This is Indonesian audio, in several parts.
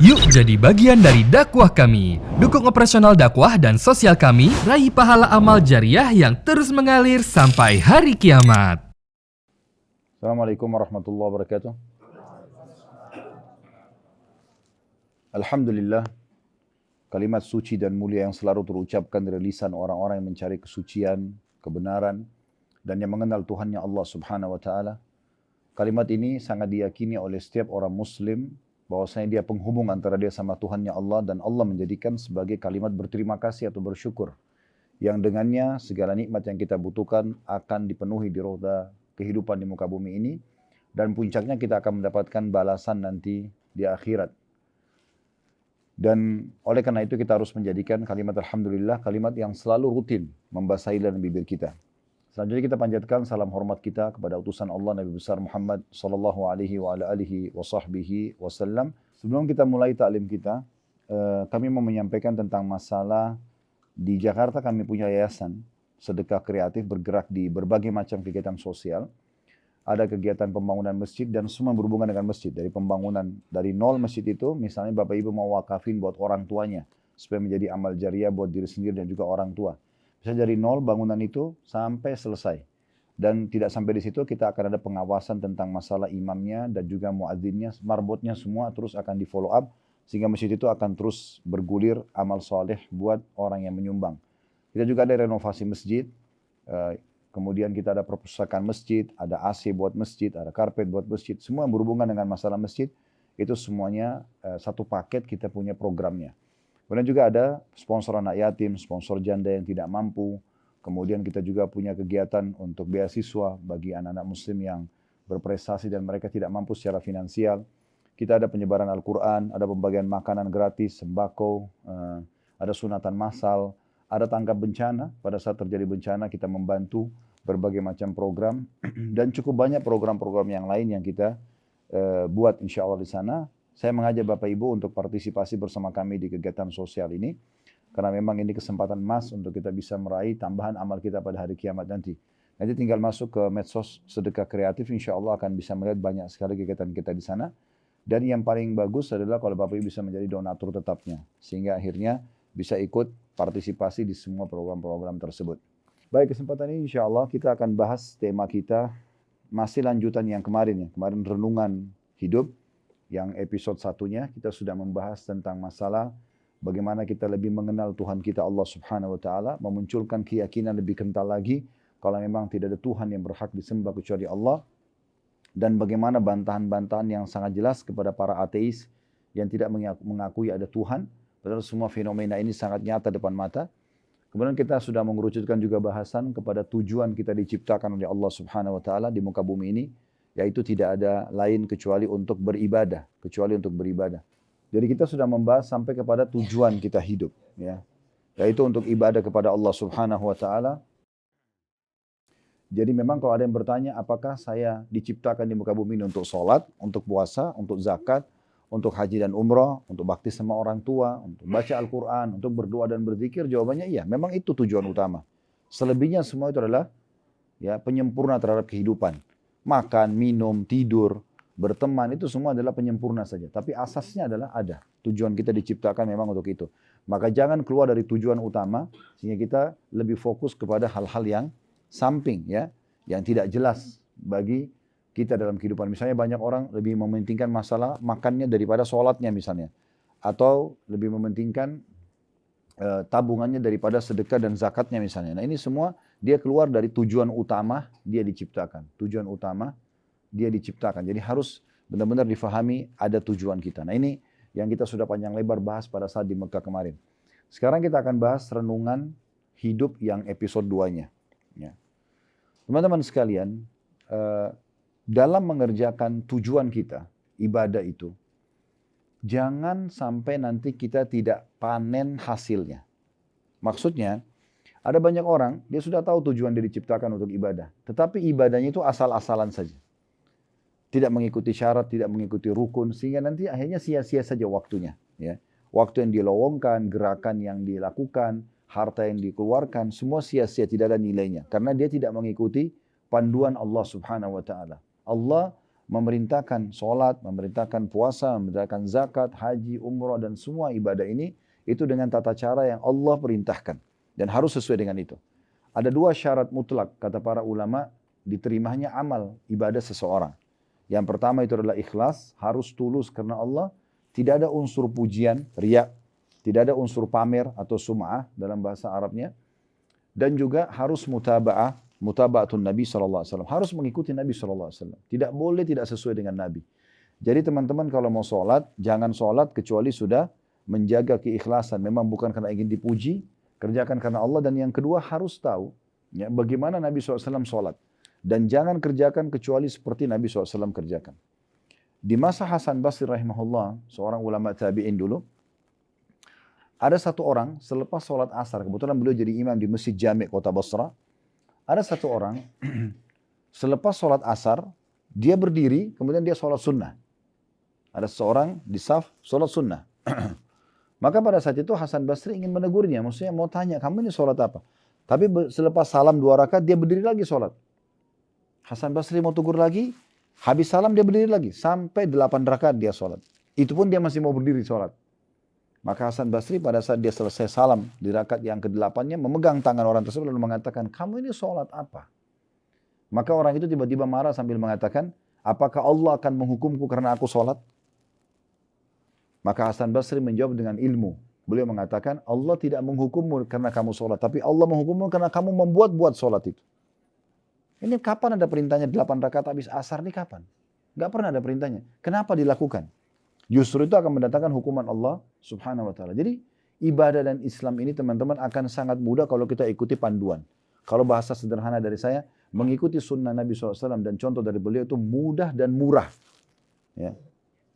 Yuk jadi bagian dari dakwah kami. Dukung operasional dakwah dan sosial kami, raih pahala amal jariah yang terus mengalir sampai hari kiamat. Assalamualaikum warahmatullahi wabarakatuh. Alhamdulillah, kalimat suci dan mulia yang selalu terucapkan dari lisan orang-orang yang mencari kesucian, kebenaran, dan yang mengenal Tuhannya Allah Subhanahu wa Ta'ala. Kalimat ini sangat diyakini oleh setiap orang Muslim, bahwasanya dia penghubung antara dia sama Tuhannya Allah, dan Allah menjadikan sebagai kalimat berterima kasih atau bersyukur, yang dengannya segala nikmat yang kita butuhkan akan dipenuhi di roda kehidupan di muka bumi ini, dan puncaknya kita akan mendapatkan balasan nanti di akhirat. Dan oleh karena itu kita harus menjadikan kalimat Alhamdulillah kalimat yang selalu rutin membasahi dalam bibir kita. Selanjutnya kita panjatkan salam hormat kita kepada utusan Allah Nabi besar Muhammad sallallahu alaihi wa ala alihi wa sahbihi wasallam. Sebelum kita mulai taklim kita, kami mau menyampaikan tentang masalah di Jakarta. Kami punya yayasan sedekah kreatif bergerak di berbagai macam kegiatan sosial. Ada kegiatan pembangunan masjid dan semua berhubungan dengan masjid. Dari pembangunan dari nol masjid itu, misalnya Bapak Ibu mau wakafin buat orang tuanya supaya menjadi amal jariah buat diri sendiri dan juga orang tua. Bisa dari nol bangunan itu sampai selesai. Dan tidak sampai di situ, kita akan ada pengawasan tentang masalah imamnya dan juga muadzinnya, marbotnya semua terus akan di follow up, sehingga masjid itu akan terus bergulir amal soleh buat orang yang menyumbang. Kita juga ada renovasi masjid, kemudian kita ada perpustakaan masjid, ada AC buat masjid, ada karpet buat masjid, semua yang berhubungan dengan masalah masjid, itu semuanya satu paket kita punya programnya. Kemudian juga ada sponsor anak yatim, sponsor janda yang tidak mampu. Kemudian kita juga punya kegiatan untuk beasiswa bagi anak-anak muslim yang berprestasi dan mereka tidak mampu secara finansial. Kita ada penyebaran Al-Quran, ada pembagian makanan gratis, sembako, ada sunatan massal, ada tanggap bencana. Pada saat terjadi bencana kita membantu berbagai macam program. Dan cukup banyak program-program yang lain yang kita buat insya Allah di sana. Saya mengajak Bapak Ibu untuk partisipasi bersama kami di kegiatan sosial ini. Karena memang ini kesempatan emas untuk kita bisa meraih tambahan amal kita pada hari kiamat nanti. Nanti tinggal masuk ke medsos sedekah kreatif, insya Allah akan bisa melihat banyak sekali kegiatan kita di sana. Dan yang paling bagus adalah kalau Bapak Ibu bisa menjadi donatur tetapnya. Sehingga akhirnya bisa ikut partisipasi di semua program-program tersebut. Baik, kesempatan ini insya Allah kita akan bahas tema kita, masih lanjutan yang kemarin ya. Kemarin renungan hidup. Yang episode satunya kita sudah membahas tentang masalah bagaimana kita lebih mengenal Tuhan kita Allah Subhanahu wa Ta'ala, memunculkan keyakinan lebih kental lagi kalau memang tidak ada Tuhan yang berhak disembah kecuali Allah, dan bagaimana bantahan-bantahan yang sangat jelas kepada para ateis yang tidak mengakui ada Tuhan, padahal semua fenomena ini sangat nyata depan mata. Kemudian kita sudah mengerucutkan juga bahasan kepada tujuan kita diciptakan oleh Allah Subhanahu wa Ta'ala di muka bumi ini, yaitu tidak ada lain kecuali untuk beribadah, Jadi kita sudah membahas sampai kepada tujuan kita hidup, ya, yaitu untuk ibadah kepada Allah Subhanahu wa Ta'ala. Jadi memang kalau ada yang bertanya, apakah saya diciptakan di muka bumi ini untuk sholat, untuk puasa, untuk zakat, untuk haji dan umrah, untuk bakti sama orang tua, untuk baca Al-Quran, untuk berdoa dan berzikir? Jawabannya iya, memang itu tujuan utama. Selebihnya semua itu adalah ya penyempurna terhadap kehidupan. Makan, minum, tidur, berteman, itu semua adalah penyempurna saja. Tapi asasnya adalah ada. Tujuan kita diciptakan memang untuk itu. Maka jangan keluar dari tujuan utama, sehingga kita lebih fokus kepada hal-hal yang samping, ya, yang tidak jelas bagi kita dalam kehidupan. Misalnya banyak orang lebih mementingkan masalah makannya daripada sholatnya misalnya. Atau lebih mementingkan tabungannya daripada sedekah dan zakatnya misalnya. Nah ini semua dia keluar dari tujuan utama dia diciptakan. Tujuan utama dia diciptakan. Jadi harus benar-benar difahami ada tujuan kita. Nah ini yang kita sudah panjang lebar bahas pada saat di Mekah kemarin. Sekarang kita akan bahas renungan hidup yang episode 2-nya. Ya. Teman-teman sekalian, dalam mengerjakan tujuan kita, ibadah itu, jangan sampai nanti kita tidak panen hasilnya. Maksudnya, ada banyak orang, dia sudah tahu tujuan dia diciptakan untuk ibadah. Tetapi ibadahnya itu asal-asalan saja. Tidak mengikuti syarat, tidak mengikuti rukun, sehingga nanti akhirnya sia-sia saja waktunya. Ya. Waktu yang dilowongkan, gerakan yang dilakukan, harta yang dikeluarkan, semua sia-sia, tidak ada nilainya. Karena dia tidak mengikuti panduan Allah Subhanahu wa Ta'ala. Allah memerintahkan sholat, memerintahkan puasa, memerintahkan zakat, haji, umrah, dan semua ibadah ini, itu dengan tata cara yang Allah perintahkan. Dan harus sesuai dengan itu. Ada dua syarat mutlak, kata para ulama, diterimanya amal ibadah seseorang. Yang pertama itu adalah ikhlas, harus tulus karena Allah, tidak ada unsur pujian, riya, tidak ada unsur pamer atau sum'ah dalam bahasa Arabnya. Dan juga harus mutaba'atun Nabi SAW. Harus mengikuti Nabi SAW. Tidak boleh tidak sesuai dengan Nabi. Jadi teman-teman kalau mau sholat, jangan sholat kecuali sudah menjaga keikhlasan. Memang bukan karena ingin dipuji, kerjakan karena Allah. Dan yang kedua harus tahu ya, bagaimana Nabi SAW sholat. Dan jangan kerjakan kecuali seperti Nabi SAW kerjakan. Di masa Hasan Basri rahimahullah, seorang ulama tabi'in dulu, ada satu orang selepas sholat asar, kebetulan beliau jadi imam di Masjid Jami' kota Basra. Ada satu orang selepas sholat asar, dia berdiri, kemudian dia sholat sunnah. Ada seorang di saf sholat sunnah. Maka pada saat itu Hasan Basri ingin menegurnya, maksudnya mau tanya, kamu ini sholat apa? Tapi selepas salam 2 rakaat, dia berdiri lagi sholat. Hasan Basri mau tegur lagi, habis salam dia berdiri lagi, sampai 8 rakaat dia sholat. Itu pun dia masih mau berdiri sholat. Maka Hasan Basri pada saat dia selesai salam di rakaat yang ke-8-nya memegang tangan orang tersebut lalu mengatakan, kamu ini sholat apa? Maka orang itu tiba-tiba marah sambil mengatakan, apakah Allah akan menghukumku karena aku sholat? Maka Hasan Basri menjawab dengan ilmu. Beliau mengatakan, Allah tidak menghukummu karena kamu sholat, tapi Allah menghukummu karena kamu membuat-buat sholat itu. Ini kapan ada perintahnya 8 rakaat habis asar ini kapan? Gak pernah ada perintahnya. Kenapa dilakukan? Justru itu akan mendatangkan hukuman Allah subhanahu wa ta'ala. Jadi ibadah dan Islam ini teman-teman akan sangat mudah kalau kita ikuti panduan. Kalau bahasa sederhana dari saya, mengikuti sunnah Nabi SAW dan contoh dari beliau itu mudah dan murah. Ya.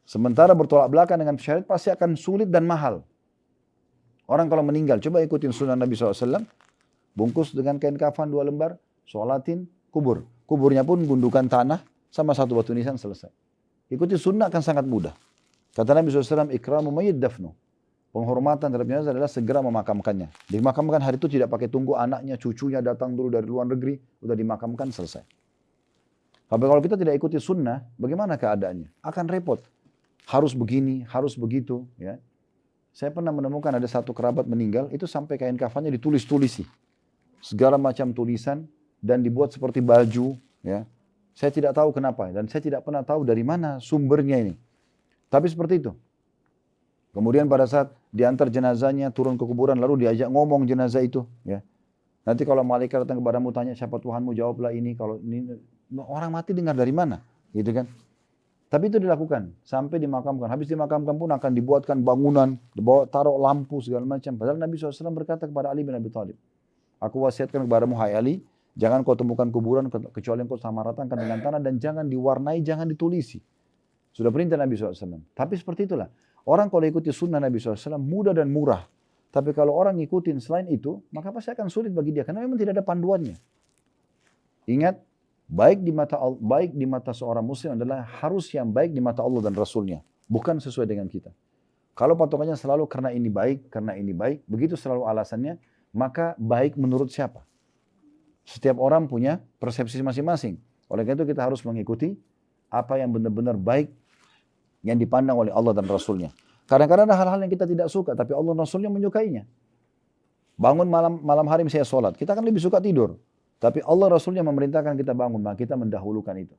Sementara bertolak belakang dengan syariat pasti akan sulit dan mahal. Orang kalau meninggal, coba ikutin sunnah Nabi SAW, bungkus dengan kain kafan 2 lembar, sholatin, kubur. Kuburnya pun gundukan tanah sama 1 batu nisan selesai. Ikuti sunnah akan sangat mudah. Kata Nabi SAW, ikramu mayyit dafnu. Penghormatan terhadap jenazah adalah segera memakamkannya. Dimakamkan hari itu tidak pakai tunggu anaknya, cucunya datang dulu dari luar negeri, udah dimakamkan selesai. Tapi kalau kita tidak ikuti sunnah, bagaimana keadaannya? Akan repot. Harus begini, harus begitu. Ya. Saya pernah menemukan ada satu kerabat meninggal, itu sampai kain kafannya ditulis-tulisi. Segala macam tulisan dan dibuat seperti baju. Ya. Saya tidak tahu kenapa dan saya tidak pernah tahu dari mana sumbernya ini. Tapi seperti itu. Kemudian pada saat diantar jenazahnya turun ke kuburan lalu diajak ngomong jenazah itu. Ya. Nanti kalau malaikat datang kepadamu tanya siapa Tuhanmu, jawablah ini. Kalau ini orang mati dengar dari mana? Gitu kan. Tapi itu dilakukan sampai dimakamkan. Habis dimakamkan pun akan dibuatkan bangunan, dibawa taruh lampu segala macam. Padahal Nabi SAW berkata kepada Ali bin Abi Thalib, aku wasiatkan kepadamu hai Ali, jangan kau temukan kuburan kecuali kau samaratakan dengan tanah dan jangan diwarnai, jangan ditulisi. Sudah perintah Nabi SAW. Tapi seperti itulah. Orang kalau ikuti sunnah Nabi SAW mudah dan murah. Tapi kalau orang ngikutin selain itu, maka pasti akan sulit bagi dia. Karena memang tidak ada panduannya. Ingat, baik di mata seorang muslim adalah harus yang baik di mata Allah dan Rasulnya. Bukan sesuai dengan kita. Kalau patokannya selalu karena ini baik, begitu selalu alasannya, maka baik menurut siapa? Setiap orang punya persepsi masing-masing. Oleh karena itu kita harus mengikuti apa yang benar-benar baik yang dipandang oleh Allah dan Rasulnya. Kadang-kadang ada hal-hal yang kita tidak suka, tapi Allah dan Rasulnya menyukainya. Bangun malam hari saya sholat, kita kan lebih suka tidur. Tapi Allah Rasulnya memerintahkan kita bangun, maka kita mendahulukan itu.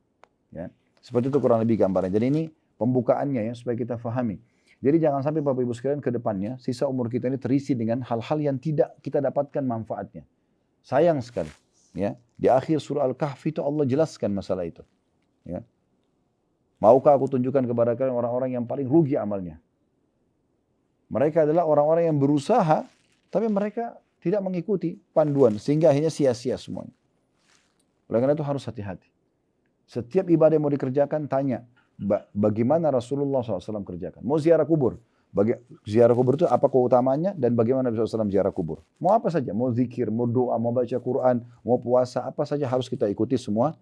Ya. Seperti itu kurang lebih gambarnya. Jadi ini pembukaannya ya, supaya kita fahami. Jadi jangan sampai Bapak Ibu sekalian ke depannya, sisa umur kita ini terisi dengan hal-hal yang tidak kita dapatkan manfaatnya. Sayang sekali. Ya. Di akhir surah Al-Kahfi itu Allah jelaskan masalah itu. Ya. Maukah aku tunjukkan kepada kalian orang-orang yang paling rugi amalnya? Mereka adalah orang-orang yang berusaha, tapi mereka tidak mengikuti panduan, sehingga akhirnya sia-sia semuanya. Oleh karena itu harus hati-hati. Setiap ibadah yang mau dikerjakan, tanya, bagaimana Rasulullah SAW kerjakan? Mau ziarah kubur? Ziarah kubur itu apa keutamaannya dan bagaimana Nabi SAW ziarah kubur? Mau apa saja, mau zikir, mau doa, mau baca Quran, mau puasa, apa saja harus kita ikuti semua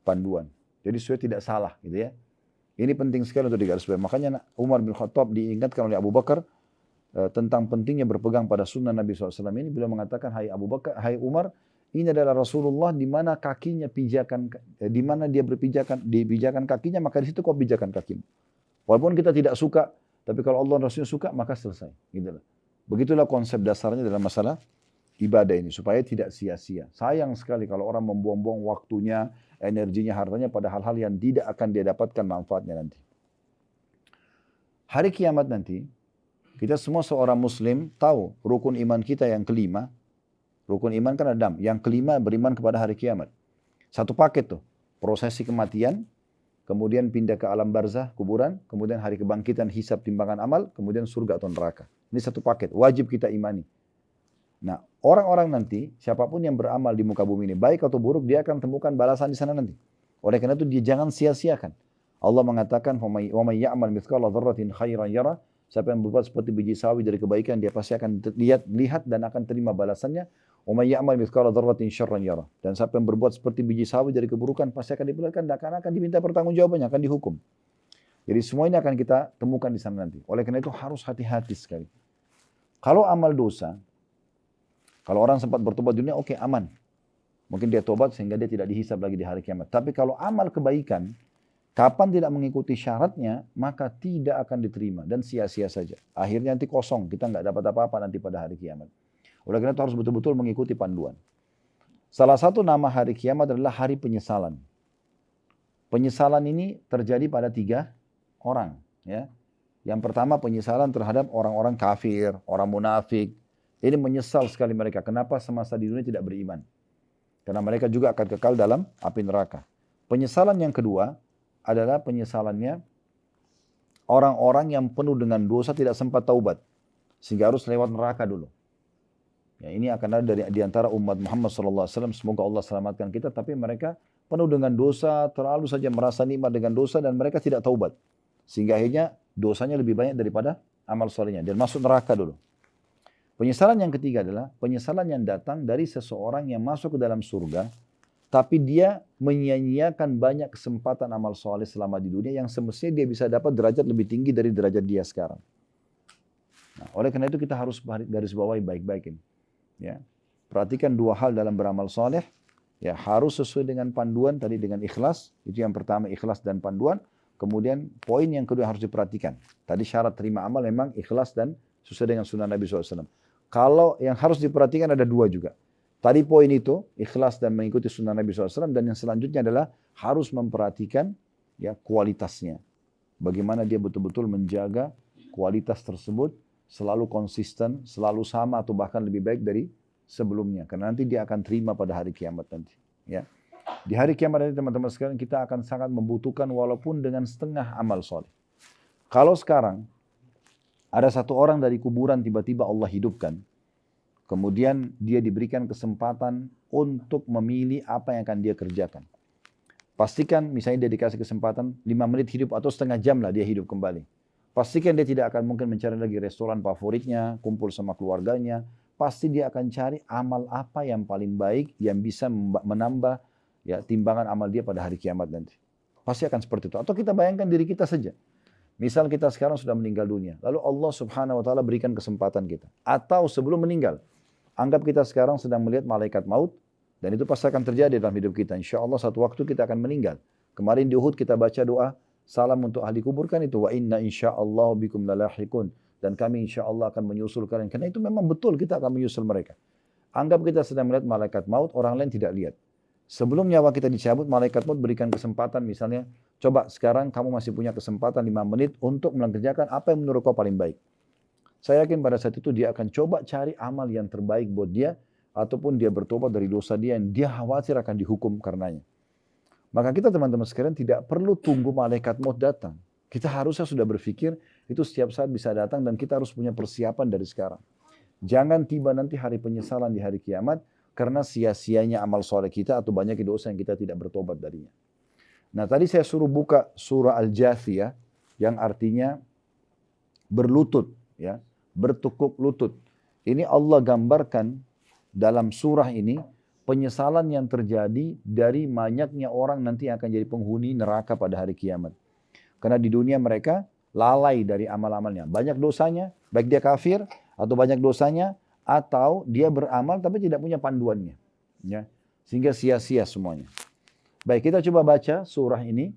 panduan. Jadi supaya tidak salah gitu ya. Ini penting sekali untuk digarisbawahi. Makanya Umar bin Khattab diingatkan oleh Abu Bakar tentang pentingnya berpegang pada sunnah Nabi SAW ini. Beliau mengatakan, hai Abu Bakar, hai Umar, ini adalah Rasulullah di mana kakinya pijakan, di mana dia dipijakan kakinya, maka di situ kau pijakan kakimu. Walaupun kita tidak suka, tapi kalau Allah dan Rasulnya suka, maka selesai. Gitu lah. Begitulah konsep dasarnya dalam masalah ibadah ini, supaya tidak sia-sia. Sayang sekali kalau orang membuang-buang waktunya, energinya, hartanya pada hal-hal yang tidak akan dia dapatkan manfaatnya nanti. Hari kiamat nanti, kita semua seorang muslim tahu rukun iman kita yang kelima. Rukun iman kan ada 6. Yang kelima beriman kepada hari kiamat. Satu paket tuh. Prosesi kematian, kemudian pindah ke alam barzah, kuburan, kemudian hari kebangkitan, hisab, timbangan amal, kemudian surga atau neraka. Ini satu paket, wajib kita imani. Nah, orang-orang nanti, siapapun yang beramal di muka bumi ini, baik atau buruk, dia akan temukan balasan di sana nanti. Oleh karena itu, dia jangan sia-siakan. Allah mengatakan, وَمَنْ يَعْمَلْ مِثْقَالَ ذَرَّةٍ خَيْرًا يَرَى. Siapa yang berbuat seperti biji sawi dari kebaikan, dia pasti akan lihat dan akan terima balasannya. وَمَنْ يَعْمَلْ مِثْقَالَ ذَرَّةٍ شَرًّا يَرَى. Dan siapa yang berbuat seperti biji sawi dari keburukan, pasti akan diperlihatkan dan akan diminta pertanggungjawabannya, akan dihukum. Jadi semua ini akan kita temukan di sana nanti. Oleh karena itu harus hati-hati sekali. Kalau amal dosa, kalau orang sempat bertobat dunia, oke, aman. Mungkin dia tobat sehingga dia tidak dihisab lagi di hari kiamat. Tapi kalau amal kebaikan, kapan tidak mengikuti syaratnya, maka tidak akan diterima dan sia-sia saja. Akhirnya nanti kosong, kita nggak dapat apa-apa nanti pada hari kiamat. Oleh karena itu harus betul-betul mengikuti panduan. Salah satu nama hari kiamat adalah hari penyesalan. Penyesalan ini terjadi pada 3 orang. Ya. Yang pertama penyesalan terhadap orang-orang kafir, orang munafik. Ini menyesal sekali mereka. Kenapa semasa di dunia tidak beriman? Karena mereka juga akan kekal dalam api neraka. Penyesalan yang kedua adalah penyesalannya orang-orang yang penuh dengan dosa tidak sempat taubat. Sehingga harus lewat neraka dulu. Ya, ini akan ada di antara umat Muhammad SAW. Semoga Allah selamatkan kita. Tapi mereka penuh dengan dosa, terlalu saja merasa nikmat dengan dosa dan mereka tidak taubat. Sehingga akhirnya dosanya lebih banyak daripada amal solehnya. Dan masuk neraka dulu. Penyesalan yang ketiga adalah penyesalan yang datang dari seseorang yang masuk ke dalam surga. Tapi dia menyia-nyiakan banyak kesempatan amal soleh selama di dunia yang semestinya dia bisa dapat derajat lebih tinggi dari derajat dia sekarang. Nah, oleh karena itu kita harus garis bawahi baik-baik ini. Ya. Perhatikan 2 hal dalam beramal soleh. Ya, harus sesuai dengan panduan tadi dengan ikhlas. Itu yang pertama, ikhlas dan panduan. Kemudian poin yang kedua harus diperhatikan. Tadi syarat terima amal memang ikhlas dan sesuai dengan sunnah Nabi SAW. Kalau yang harus diperhatikan ada 2 juga. Tadi poin itu, ikhlas dan mengikuti sunnah Nabi SAW. Dan yang selanjutnya adalah harus memperhatikan ya, kualitasnya. Bagaimana dia betul-betul menjaga kualitas tersebut selalu konsisten, selalu sama atau bahkan lebih baik dari sebelumnya. Karena nanti dia akan terima pada hari kiamat nanti. Ya. Di hari kiamat nanti teman-teman sekalian kita akan sangat membutuhkan walaupun dengan setengah amal soleh. Kalau sekarang ada satu orang dari kuburan tiba-tiba Allah hidupkan. Kemudian dia diberikan kesempatan untuk memilih apa yang akan dia kerjakan. Pastikan misalnya dia dikasih kesempatan 5 menit hidup atau setengah jam lah dia hidup kembali. Pastikan dia tidak akan mungkin mencari lagi restoran favoritnya, kumpul sama keluarganya. Pasti dia akan cari amal apa yang paling baik yang bisa menambah ya, timbangan amal dia pada hari kiamat nanti. Pasti akan seperti itu. Atau kita bayangkan diri kita saja. Misal kita sekarang sudah meninggal dunia. Lalu Allah subhanahu wa ta'ala berikan kesempatan kita. Atau sebelum meninggal. Anggap kita sekarang sedang melihat malaikat maut. Dan itu pasti akan terjadi dalam hidup kita. Insya Allah satu waktu kita akan meninggal. Kemarin di Uhud kita baca doa. Salam untuk ahli kubur kan itu. Wa inna insya'allahu bikum lalahikun. Dan kami insyaallah akan menyusul kalian. Karena itu memang betul kita akan menyusul mereka. Anggap kita sedang melihat malaikat maut. Orang lain tidak lihat. Sebelum nyawa kita dicabut, malaikat maut berikan kesempatan misalnya. Coba sekarang kamu masih punya kesempatan 5 menit untuk mengerjakan apa yang menurut kau paling baik. Saya yakin pada saat itu dia akan coba cari amal yang terbaik buat dia. Ataupun dia bertobat dari dosa dia yang dia khawatir akan dihukum karenanya. Maka kita teman-teman sekalian tidak perlu tunggu malaikat maut datang. Kita harusnya sudah berpikir itu setiap saat bisa datang dan kita harus punya persiapan dari sekarang. Jangan tiba nanti hari penyesalan di hari kiamat karena sia-sianya amal soleh kita atau banyak dosa yang kita tidak bertobat darinya. Nah tadi saya suruh buka surah Al-Jathiyah yang artinya berlutut, ya, bertukuk lutut. Ini Allah gambarkan dalam surah ini penyesalan yang terjadi dari banyaknya orang nanti yang akan jadi penghuni neraka pada hari kiamat. Karena di dunia mereka lalai dari amal-amalnya. Banyak dosanya, baik dia kafir atau banyak dosanya, atau dia beramal tapi tidak punya panduannya. Ya. Sehingga sia-sia semuanya. Baik, kita coba baca surah ini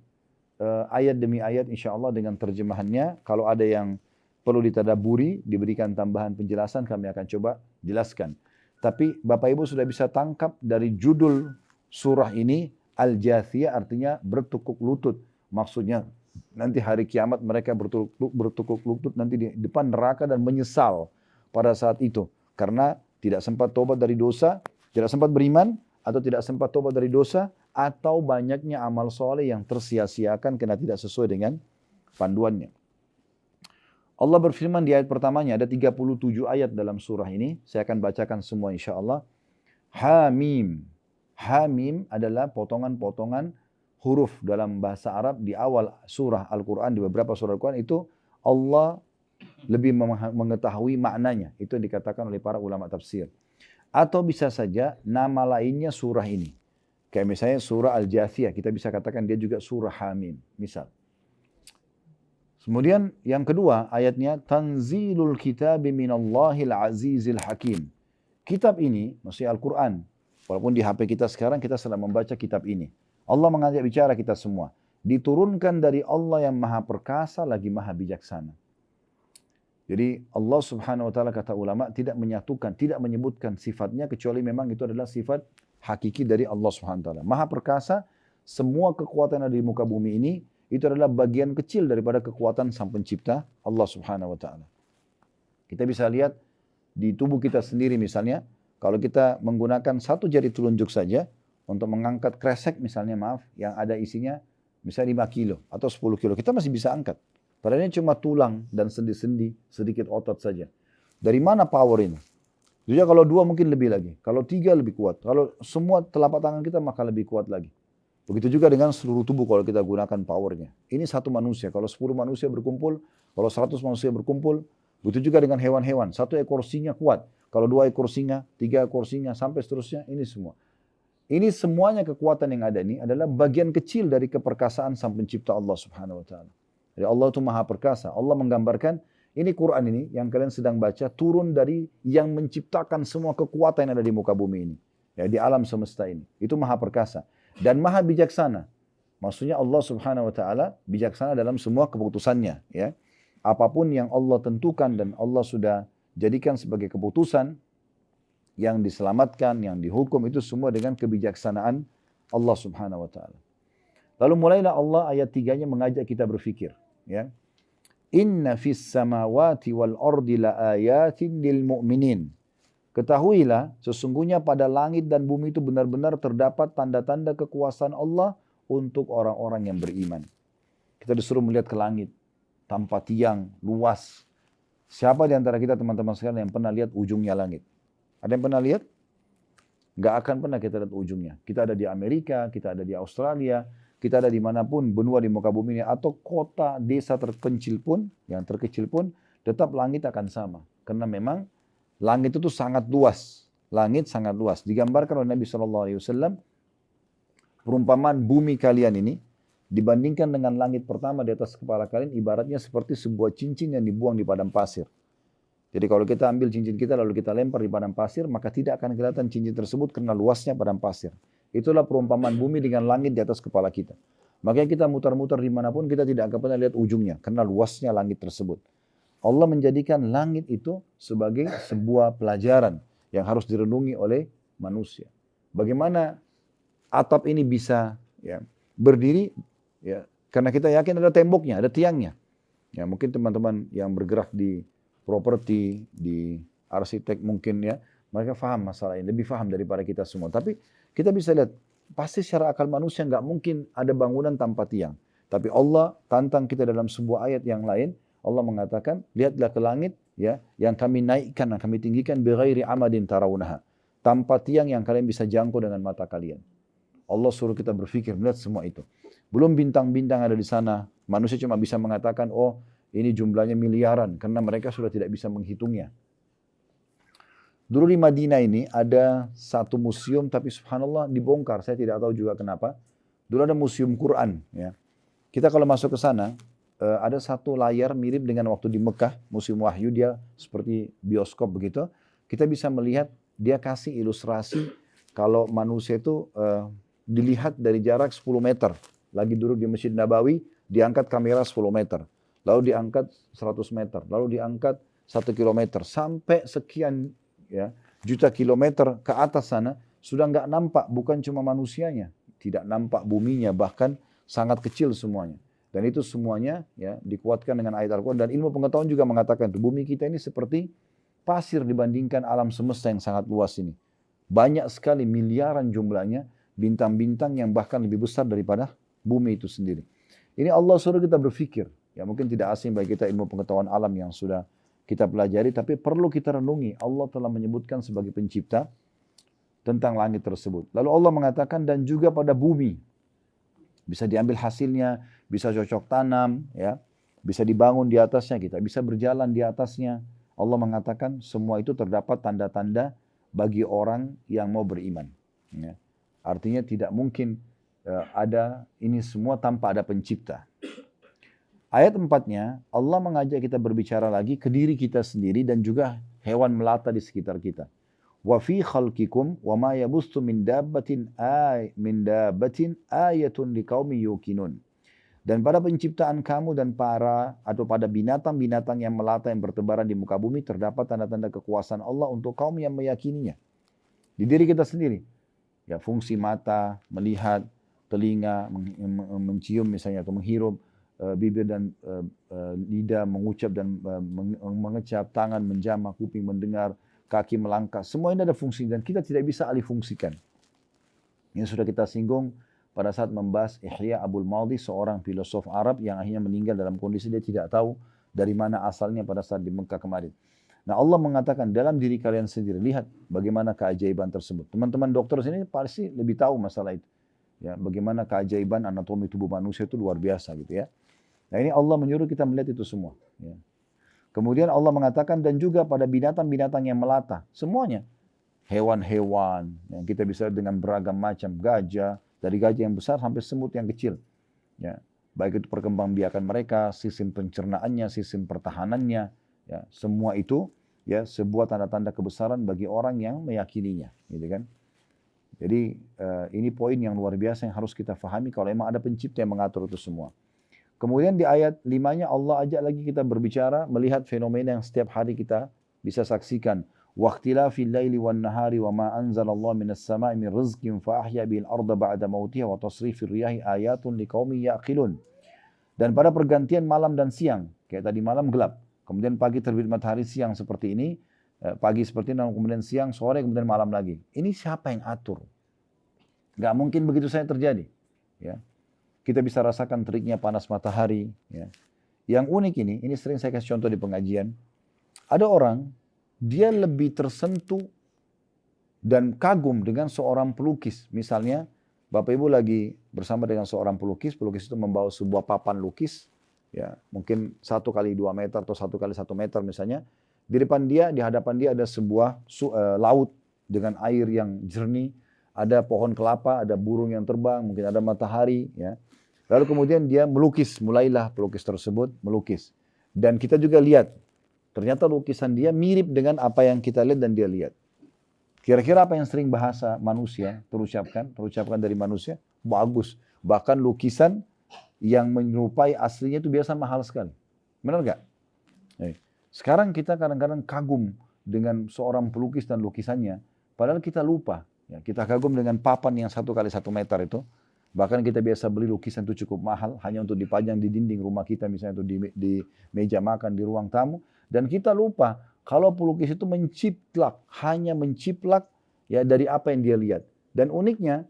ayat demi ayat insya Allah dengan terjemahannya. Kalau ada yang perlu ditadaburi, diberikan tambahan penjelasan, kami akan coba jelaskan. Tapi Bapak Ibu sudah bisa tangkap dari judul surah ini, Al-Jathiyah artinya bertukuk lutut. Maksudnya nanti hari kiamat mereka bertukuk lutut nanti di depan neraka dan menyesal pada saat itu. Karena tidak sempat tobat dari dosa, tidak sempat beriman, atau tidak sempat tobat dari dosa, atau banyaknya amal soleh yang tersia-siakan karena tidak sesuai dengan panduannya. Allah berfirman di ayat pertamanya, ada 37 ayat dalam surah ini. Saya akan bacakan semua insya Allah. Hamim. Hamim adalah potongan-potongan huruf dalam bahasa Arab di awal surah Al-Quran, di beberapa surah Al-Quran itu Allah lebih mengetahui maknanya. Itu dikatakan oleh para ulama tafsir. Atau bisa saja nama lainnya surah ini. Kayak misalnya surah Al-Jathiyah, kita bisa katakan dia juga surah Hamim, misal. Kemudian yang kedua ayatnya Tanzilul kitabi minallahil azizil hakim. Kitab ini, maksudnya Al-Quran. Walaupun di HP kita sekarang kita sedang membaca kitab ini. Allah mengajak bicara kita semua. Diturunkan dari Allah yang maha perkasa lagi maha bijaksana. Jadi Allah subhanahu wa ta'ala kata ulama tidak menyatukan, tidak menyebutkan sifatnya kecuali memang itu adalah sifat hakiki dari Allah subhanahu wa ta'ala. Maha perkasa, semua kekuatan yang ada di muka bumi ini itu adalah bagian kecil daripada kekuatan sang pencipta Allah subhanahu wa ta'ala. Kita bisa lihat di tubuh kita sendiri misalnya, kalau kita menggunakan satu jari telunjuk saja untuk mengangkat kresek misalnya yang ada isinya misalnya 5 kilo atau 10 kilo, kita masih bisa angkat. Padahal ini cuma tulang dan sendi-sendi, sedikit otot saja. Dari mana power ini? Jadi kalau 2 mungkin lebih lagi, kalau 3 lebih kuat, kalau semua telapak tangan kita maka lebih kuat lagi. Begitu juga dengan seluruh tubuh kalau kita gunakan powernya. Ini satu manusia, kalau 10 manusia berkumpul, kalau 100 manusia berkumpul, begitu juga dengan hewan-hewan. 1 ekor singa kuat, kalau 2 ekor singa, 3 ekor singa, sampai seterusnya, ini semua. Ini semuanya kekuatan yang ada ini adalah bagian kecil dari keperkasaan sang pencipta Allah subhanahu wa ta'ala. Jadi Allah itu maha perkasa. Allah menggambarkan, ini Quran ini yang kalian sedang baca, turun dari yang menciptakan semua kekuatan yang ada di muka bumi ini. Ya, di alam semesta ini. Itu maha perkasa. Dan maha bijaksana. Maksudnya Allah subhanahu wa ta'ala bijaksana dalam semua keputusannya. Ya. Apapun yang Allah tentukan dan Allah sudah jadikan sebagai keputusan, yang diselamatkan, yang dihukum, itu semua dengan kebijaksanaan Allah subhanahu wa ta'ala. Lalu mulailah Allah ayat 3-nya mengajak kita berfikir. Ya. Inna fis samawati wal ardi la ayatin lil mu'minin. Ketahuilah sesungguhnya pada langit dan bumi itu benar-benar terdapat tanda-tanda kekuasaan Allah untuk orang-orang yang beriman. Kita disuruh melihat ke langit tanpa tiang, luas. Siapa di antara kita teman-teman sekalian yang pernah lihat ujungnya langit? Ada yang pernah lihat? Nggak akan pernah kita lihat ujungnya. Kita ada di Amerika, kita ada di Australia, kita ada dimanapun benua di muka bumi ini, atau kota, desa terpencil pun, yang terkecil pun, tetap langit akan sama. Karena memang langit itu sangat luas. Langit sangat luas. Digambarkan oleh Nabi SAW, perumpamaan bumi kalian ini, dibandingkan dengan langit pertama di atas kepala kalian, ibaratnya seperti sebuah cincin yang dibuang di padang pasir. Jadi kalau kita ambil cincin kita lalu kita lempar di padang pasir, maka tidak akan kelihatan cincin tersebut karena luasnya padang pasir. Itulah perumpamaan bumi dengan langit di atas kepala kita. Makanya kita mutar-mutar dimanapun kita tidak akan pernah lihat ujungnya karena luasnya langit tersebut. Allah menjadikan langit itu sebagai sebuah pelajaran yang harus direnungi oleh manusia. Bagaimana atap ini bisa berdiri? Ya, karena kita yakin ada temboknya, ada tiangnya. Ya, mungkin teman-teman yang bergerak di properti, di arsitek mungkin ya, mereka faham masalah ini, lebih faham daripada kita semua. Tapi kita bisa lihat, pasti secara akal manusia nggak mungkin ada bangunan tanpa tiang. Tapi Allah tantang kita dalam sebuah ayat yang lain, Allah mengatakan, lihatlah ke langit ya, yang kami naikkan, yang kami tinggikan, bighairi amadin tarawunaha. Tanpa tiang yang kalian bisa jangkau dengan mata kalian. Allah suruh kita berpikir, melihat semua itu. Belum bintang-bintang ada di sana, manusia cuma bisa mengatakan, oh ini jumlahnya miliaran, karena mereka sudah tidak bisa menghitungnya. Dulu di Madinah ini ada satu museum, tapi subhanallah dibongkar, saya tidak tahu juga kenapa. Dulu ada museum Quran. Ya. Kita kalau masuk ke sana, ada satu layar mirip dengan waktu di Mekah, Museum Wahyu, dia seperti bioskop begitu. Kita bisa melihat, dia kasih ilustrasi kalau manusia itu dilihat dari jarak 10 meter. Lagi duduk di Masjid Nabawi, diangkat kamera 10 meter. Lalu diangkat 100 meter. Lalu diangkat 1 kilometer. Sampai sekian ya, juta kilometer ke atas sana, sudah nggak nampak, bukan cuma manusianya. Tidak nampak buminya, bahkan sangat kecil semuanya. Dan itu semuanya ya dikuatkan dengan ayat Al-Quran. Dan ilmu pengetahuan juga mengatakan, bumi kita ini seperti pasir dibandingkan alam semesta yang sangat luas ini. Banyak sekali, miliaran jumlahnya, bintang-bintang yang bahkan lebih besar daripada bumi itu sendiri. Ini Allah suruh kita berpikir. Ya mungkin tidak asing bagi kita ilmu pengetahuan alam yang sudah kita pelajari, tapi perlu kita renungi. Allah telah menyebutkan sebagai pencipta tentang langit tersebut. Lalu Allah mengatakan dan juga pada bumi. Bisa diambil hasilnya, bisa cocok tanam, ya, bisa dibangun di atasnya, kita bisa berjalan di atasnya. Allah mengatakan semua itu terdapat tanda-tanda bagi orang yang mau beriman. Ya. Artinya tidak mungkin ada ini semua tanpa ada pencipta. Ayat 4-nya, Allah mengajak kita berbicara lagi ke diri kita sendiri dan juga hewan melata di sekitar kita. Wa fi khalqikum wa ma yabuthu min dabbatin ayatun liqaumin yuqinun. Dan pada penciptaan kamu dan pada binatang-binatang yang melata yang bertebaran di muka bumi terdapat tanda-tanda kekuasaan Allah untuk kaum yang meyakininya. Di diri kita sendiri. Ya, fungsi mata, melihat, telinga, mencium misalnya atau menghirup, bibir dan lidah mengucap dan mengecap, tangan menjamah, kuping mendengar, kaki melangkah. Semua ini ada fungsi dan kita tidak bisa alih fungsikan. Ini sudah kita singgung pada saat membahas Ihya Abul Madi, seorang filosof Arab yang akhirnya meninggal dalam kondisi dia tidak tahu dari mana asalnya pada saat di Mekah kemarin. Nah Allah mengatakan dalam diri kalian sendiri, lihat bagaimana keajaiban tersebut. Teman-teman dokter sini pasti lebih tahu masalah itu. Ya, bagaimana keajaiban anatomi tubuh manusia itu luar biasa gitu ya. Nah ini Allah menyuruh kita melihat itu semua. Ya. Kemudian Allah mengatakan dan juga pada binatang-binatang yang melata. Semuanya. Hewan-hewan yang kita bisa dengan beragam macam. Gajah, dari gajah yang besar sampai semut yang kecil. Ya. Baik itu perkembangbiakan mereka, sistem pencernaannya, sistem pertahanannya. Ya, semua itu ya sebuah tanda-tanda kebesaran bagi orang yang meyakininya, gitu kan? Jadi ini poin yang luar biasa yang harus kita fahami kalau memang ada pencipta yang mengatur itu semua. Kemudian di ayat 5-nya Allah ajak lagi kita berbicara melihat fenomena yang setiap hari kita bisa saksikan. Waqtilafil laili wan nahari wa ma anzalallahu minas sama'i min rizqin fa ahya bil arda ba'da mautiha wa tasrifir riyahi ayatun liqaumin yaqilun. Dan pada pergantian malam dan siang, kayak tadi malam gelap. Kemudian pagi terbit matahari, siang seperti ini, pagi seperti ini, kemudian siang, sore, kemudian malam lagi. Ini siapa yang atur? Gak mungkin begitu saja terjadi. Ya. Kita bisa rasakan teriknya panas matahari. Ya. Yang unik ini sering saya kasih contoh di pengajian. Ada orang, dia lebih tersentuh dan kagum dengan seorang pelukis. Misalnya, Bapak Ibu lagi bersama dengan seorang pelukis itu membawa sebuah papan lukis, ya mungkin 1 kali 2 meter atau 1 kali 1 meter misalnya. Di depan dia, di hadapan dia ada sebuah laut dengan air yang jernih, ada pohon kelapa, ada burung yang terbang, mungkin ada matahari. Ya. Lalu kemudian dia melukis, mulailah pelukis tersebut melukis. Dan kita juga lihat, ternyata lukisan dia mirip dengan apa yang kita lihat dan dia lihat. Kira-kira apa yang sering bahasa manusia terucapkan dari manusia? Bagus. Bahkan lukisan yang menyerupai aslinya itu biasa mahal sekali. Benar nggak? Sekarang kita kadang-kadang kagum dengan seorang pelukis dan lukisannya, padahal kita lupa. Ya, kita kagum dengan papan yang 1 kali 1 meter itu. Bahkan kita biasa beli lukisan itu cukup mahal, hanya untuk dipajang di dinding rumah kita, misalnya itu di meja makan, di ruang tamu. Dan kita lupa kalau pelukis itu hanya menciplak ya dari apa yang dia lihat. Dan uniknya,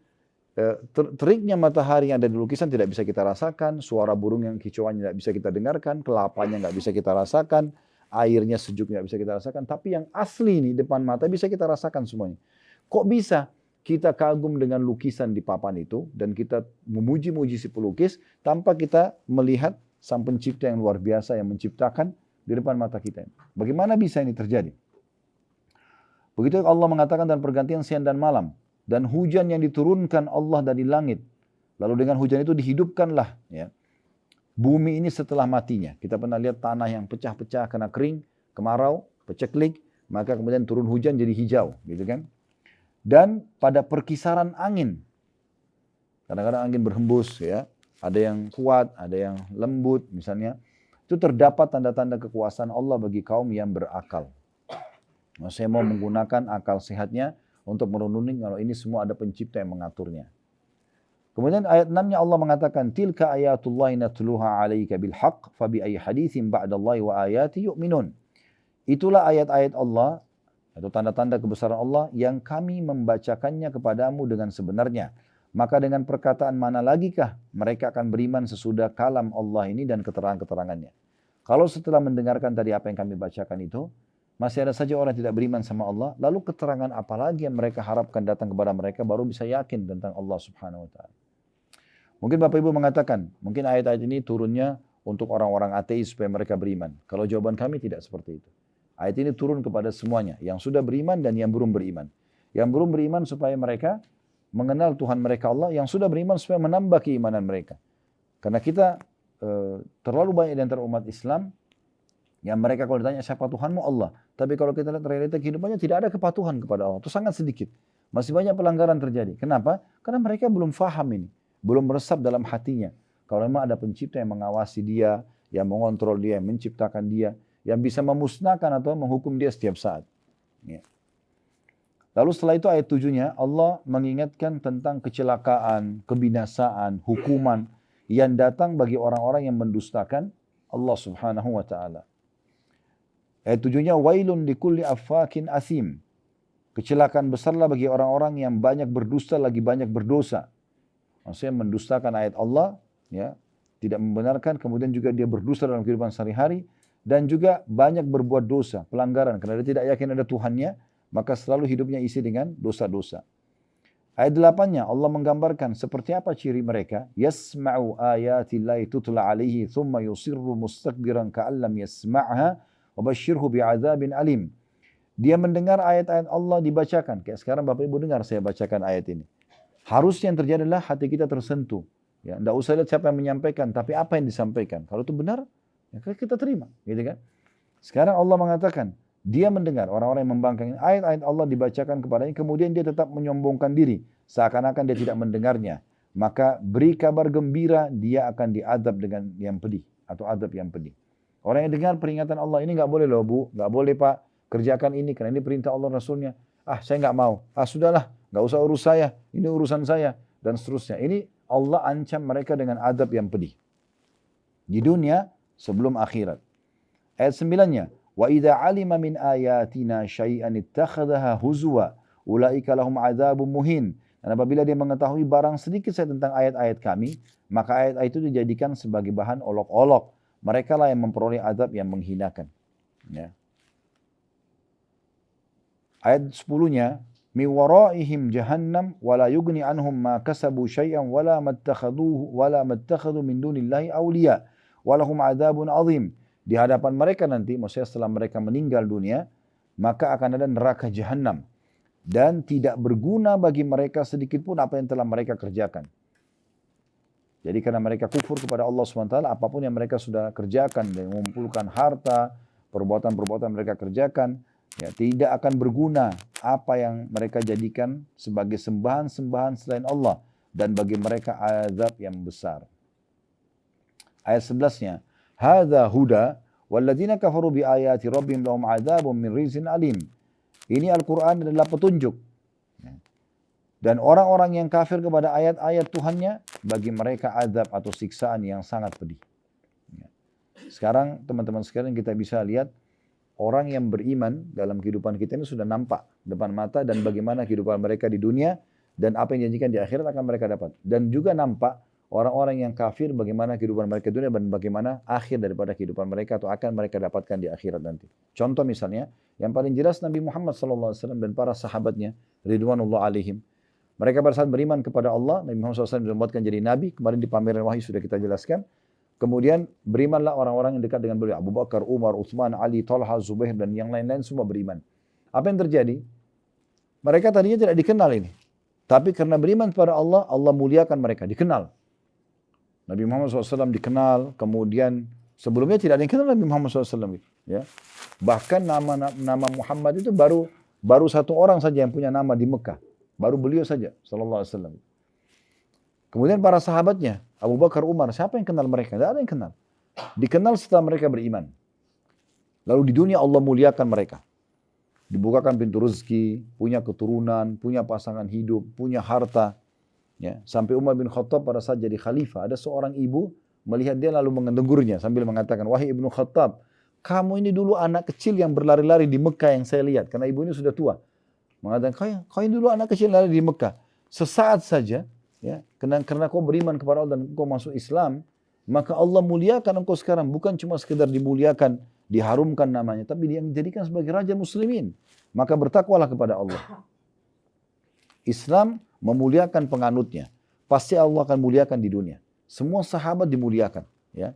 teriknya matahari yang ada di lukisan tidak bisa kita rasakan, suara burung yang kicauannya tidak bisa kita dengarkan, kelapanya nggak bisa kita rasakan, airnya sejuk nggak bisa kita rasakan, tapi yang asli ini depan mata bisa kita rasakan semuanya. Kok bisa kita kagum dengan lukisan di papan itu dan kita memuji-muji si pelukis tanpa kita melihat sang pencipta yang luar biasa yang menciptakan di depan mata kita? Bagaimana bisa ini terjadi? Begitu Allah mengatakan dan pergantian siang dan malam. Dan hujan yang diturunkan Allah dari langit. Lalu dengan hujan itu dihidupkanlah ya, bumi ini setelah matinya. Kita pernah lihat tanah yang pecah-pecah kena kering, kemarau, peceklik. Maka kemudian turun hujan jadi hijau. Gitu kan? dan pada perkisaran angin. Kadang-kadang angin berhembus ya, ada yang kuat, ada yang lembut misalnya. Itu terdapat tanda-tanda kekuasaan Allah bagi kaum yang berakal. Saya mau menggunakan akal sehatnya untuk merenungi kalau ini semua ada pencipta yang mengaturnya. Kemudian ayat 6-nya Allah mengatakan, tilka ayatullahi natluha 'alaika bil haqq fa bi ayyi haditsin ba'dallahi wa ayati yu'minun. Itulah ayat-ayat Allah atau tanda-tanda kebesaran Allah yang kami membacakannya kepadamu dengan sebenarnya. Maka dengan perkataan mana lagikah mereka akan beriman sesudah kalam Allah ini dan keterangan-keterangannya. Kalau setelah mendengarkan tadi apa yang kami bacakan itu, masih ada saja orang yang tidak beriman sama Allah, lalu keterangan apa lagi yang mereka harapkan datang kepada mereka baru bisa yakin tentang Allah Subhanahu wa taala. Mungkin Bapak Ibu mengatakan, mungkin ayat-ayat ini turunnya untuk orang-orang ateis supaya mereka beriman. Kalau jawaban kami tidak seperti itu. Ayat ini turun kepada semuanya, yang sudah beriman dan yang belum beriman. Yang belum beriman supaya mereka mengenal Tuhan mereka Allah, yang sudah beriman supaya menambah keimanan mereka. Karena kita terlalu banyak di antara umat Islam yang mereka kalau ditanya siapa Tuhanmu Allah. Tapi kalau kita lihat realita kehidupannya tidak ada kepatuhan kepada Allah. Itu sangat sedikit. Masih banyak pelanggaran terjadi. Kenapa? Karena mereka belum faham ini. Belum meresap dalam hatinya. Kalau memang ada pencipta yang mengawasi dia, yang mengontrol dia, yang menciptakan dia, yang bisa memusnahkan atau menghukum dia setiap saat. Ya. Lalu setelah itu ayat 7-nya Allah mengingatkan tentang kecelakaan, kebinasaan, hukuman yang datang bagi orang-orang yang mendustakan Allah Subhanahu wa taala. Ayat 7-nya wailun likulli affakin asim. Kecelakaan besarlah bagi orang-orang yang banyak berdusta lagi banyak berdosa. Maksudnya mendustakan ayat Allah, ya, tidak membenarkan, kemudian juga dia berdusta dalam kehidupan sehari-hari dan juga banyak berbuat dosa, pelanggaran karena dia tidak yakin ada Tuhannya. Maka selalu hidupnya isi dengan dosa-dosa. Ayat 8-nya Allah menggambarkan seperti apa ciri mereka. Yasma'u ayatillahi tutla alaihi thumma yusirru mustakbiran ka'allam yasma'ha wa basyirhu bi'adzabin alim. Dia mendengar ayat-ayat Allah dibacakan. Kayak sekarang Bapak Ibu dengar saya bacakan ayat ini. Harusnya yang terjadi adalah hati kita tersentuh. Ya, tidak usah lihat siapa yang menyampaikan, tapi apa yang disampaikan. Kalau itu benar, ya kita terima. Gitu kan? Sekarang Allah mengatakan, dia mendengar orang-orang yang membangkang ayat-ayat Allah dibacakan kepadanya, kemudian dia tetap menyombongkan diri, seakan-akan dia tidak mendengarnya. Maka beri kabar gembira, dia akan diadab dengan yang pedih atau adab yang pedih. Orang yang dengar peringatan Allah ini nggak boleh loh bu, nggak boleh pak, kerjakan ini karena ini perintah Allah Rasulnya. Ah saya nggak mau, sudahlah, nggak usah urus saya, ini urusan saya dan seterusnya. Ini Allah ancam mereka dengan adab yang pedih di dunia sebelum akhirat. Ayat 9-nya. Wa idza 'alima min ayatina syai'an ittakhadhaha huzwa ulaika lahum 'adzabun muhin. Dan apabila dia mengetahui barang sedikit saja tentang ayat-ayat kami, maka ayat-ayat itu dijadikan sebagai bahan olok-olok. Mereka lah yang memperoleh azab yang menghinakan. Ya. Ayat 10-nya, mi waraihim jahannam wala yughni anhum ma kasabu syai'an wala mattakhadhu min dunillahi awliya walahum 'adzabun 'adzim. Di hadapan mereka nanti, maksudnya setelah mereka meninggal dunia, maka akan ada neraka jahanam. Dan tidak berguna bagi mereka sedikit pun apa yang telah mereka kerjakan. Jadi karena mereka kufur kepada Allah SWT, apapun yang mereka sudah kerjakan, dan mengumpulkan harta, perbuatan-perbuatan mereka kerjakan, ya, tidak akan berguna apa yang mereka jadikan sebagai sembahan-sembahan selain Allah. Dan bagi mereka azab yang besar. Ayat 11-nya. Hadza huda walladzina kafaru bi ayati rabbihim lahum adzabun min rizqin alim. Ini Al-Qur'an adalah petunjuk. Dan orang-orang yang kafir kepada ayat-ayat Tuhannya, bagi mereka azab atau siksaan yang sangat pedih. Sekarang teman-teman sekalian kita bisa lihat orang yang beriman dalam kehidupan kita ini sudah nampak depan mata dan bagaimana kehidupan mereka di dunia dan apa yang dijanjikan di akhirat akan mereka dapat. Dan juga nampak orang-orang yang kafir bagaimana kehidupan mereka di dunia dan bagaimana akhir daripada kehidupan mereka atau akan mereka dapatkan di akhirat nanti. Contoh misalnya, yang paling jelas Nabi Muhammad SAW dan para sahabatnya, ridwanullah alaihim. Mereka pada saat beriman kepada Allah, Nabi Muhammad SAW disebutkan jadi Nabi, kemarin di pameran wahyu sudah kita jelaskan. Kemudian berimanlah orang-orang yang dekat dengan beliau, Abu Bakar, Umar, Utsman, Ali, Talha, Zubair, dan yang lain-lain semua beriman. Apa yang terjadi? Mereka tadinya tidak dikenal ini. Tapi karena beriman kepada Allah, Allah muliakan mereka, dikenal. Nabi Muhammad SAW dikenal, kemudian sebelumnya tidak ada yang kenal Nabi Muhammad SAW. Ya. Bahkan nama Muhammad itu baru satu orang saja yang punya nama di Mekah. Baru beliau saja, sallallahu alaihi wasallam. Kemudian para sahabatnya, Abu Bakar, Umar, siapa yang kenal mereka? Tidak ada yang kenal. Dikenal setelah mereka beriman. Lalu di dunia Allah muliakan mereka. Dibukakan pintu rezeki, punya keturunan, punya pasangan hidup, punya harta. Ya, sampai Umar bin Khattab pada saat jadi khalifah, ada seorang ibu melihat dia lalu menegurnya sambil mengatakan, wahai Ibnu Khattab, kamu ini dulu anak kecil yang berlari-lari di Mekah yang saya lihat. Karena ibu ini sudah tua. Mengatakan, kau ini dulu anak kecil yang lari di Mekah. Sesaat saja, ya, karena kau beriman kepada Allah dan kau masuk Islam, maka Allah muliakan engkau sekarang. Bukan cuma sekedar dimuliakan, diharumkan namanya, tapi dia menjadikan sebagai raja muslimin. Maka bertakwalah kepada Allah. Islam memuliakan penganutnya. Pasti Allah akan muliakan di dunia. Semua sahabat dimuliakan. Ya.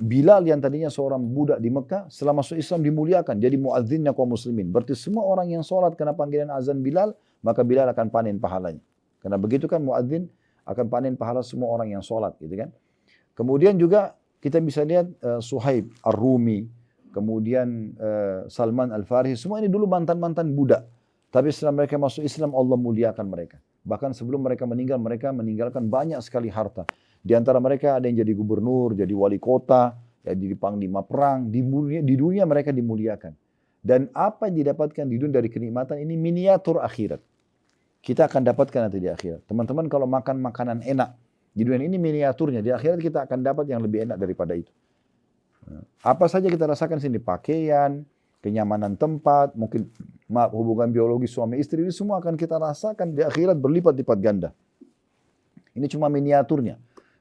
Bilal yang tadinya seorang budak di Mekah, setelah masuk Islam dimuliakan. Jadi muadzinnya kaum muslimin. Berarti semua orang yang sholat karena panggilan azan Bilal, maka Bilal akan panen pahalanya. Karena begitu kan muadzin akan panen pahala semua orang yang sholat. Gitu kan. Kemudian juga kita bisa lihat Suhaib Ar-Rumi, kemudian Salman Al-Farisi, semua ini dulu mantan-mantan budak. Tapi setelah mereka masuk Islam, Allah muliakan mereka. Bahkan sebelum mereka meninggalkan banyak sekali harta. Di antara mereka ada yang jadi gubernur, jadi wali kota, jadi panglima perang. Di dunia mereka dimuliakan. Dan apa yang didapatkan di dunia dari kenikmatan ini miniatur akhirat. Kita akan dapatkan nanti di akhirat. Teman-teman kalau makan makanan enak, di dunia ini miniaturnya. Di akhirat kita akan dapat yang lebih enak daripada itu. Apa saja kita rasakan sini, pakaian, kenyamanan tempat, mungkin hubungan biologi suami istri, ini semua akan kita rasakan di akhirat berlipat-lipat ganda. Ini cuma miniaturnya.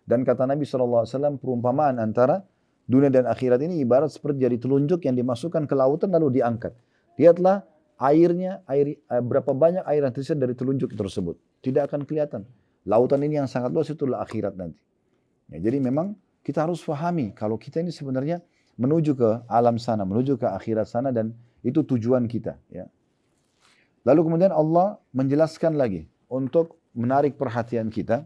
Dan kata Nabi SAW, perumpamaan antara dunia dan akhirat ini ibarat seperti jari telunjuk yang dimasukkan ke lautan lalu diangkat. Lihatlah berapa banyak air yang tersisa dari telunjuk tersebut. Tidak akan kelihatan. Lautan ini yang sangat luas itulah akhirat nanti. Ya, jadi memang kita harus pahami kalau kita ini sebenarnya menuju ke alam sana, menuju ke akhirat sana dan itu tujuan kita. Ya. Lalu kemudian Allah menjelaskan lagi untuk menarik perhatian kita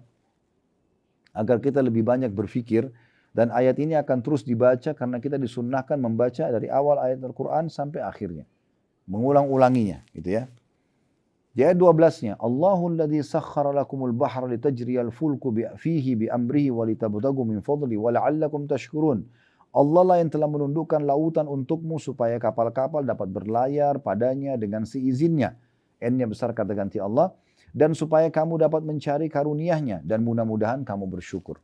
agar kita lebih banyak berfikir dan ayat ini akan terus dibaca karena kita disunnahkan membaca dari awal ayat Al-Quran sampai akhirnya. Mengulang-ulanginya gitu ya. Di ayat 12-nya, Allahul ladzi sakhkhara lakumul bahra litajriyal fulku fihi bi amrihi wa litabtaghu min fadli wa la'allakum tashkurun. Allah lah yang telah menundukkan lautan untukmu supaya kapal-kapal dapat berlayar padanya dengan seizinnya. N-nya besar kata ganti Allah. Dan supaya kamu dapat mencari karunia-Nya dan mudah-mudahan kamu bersyukur.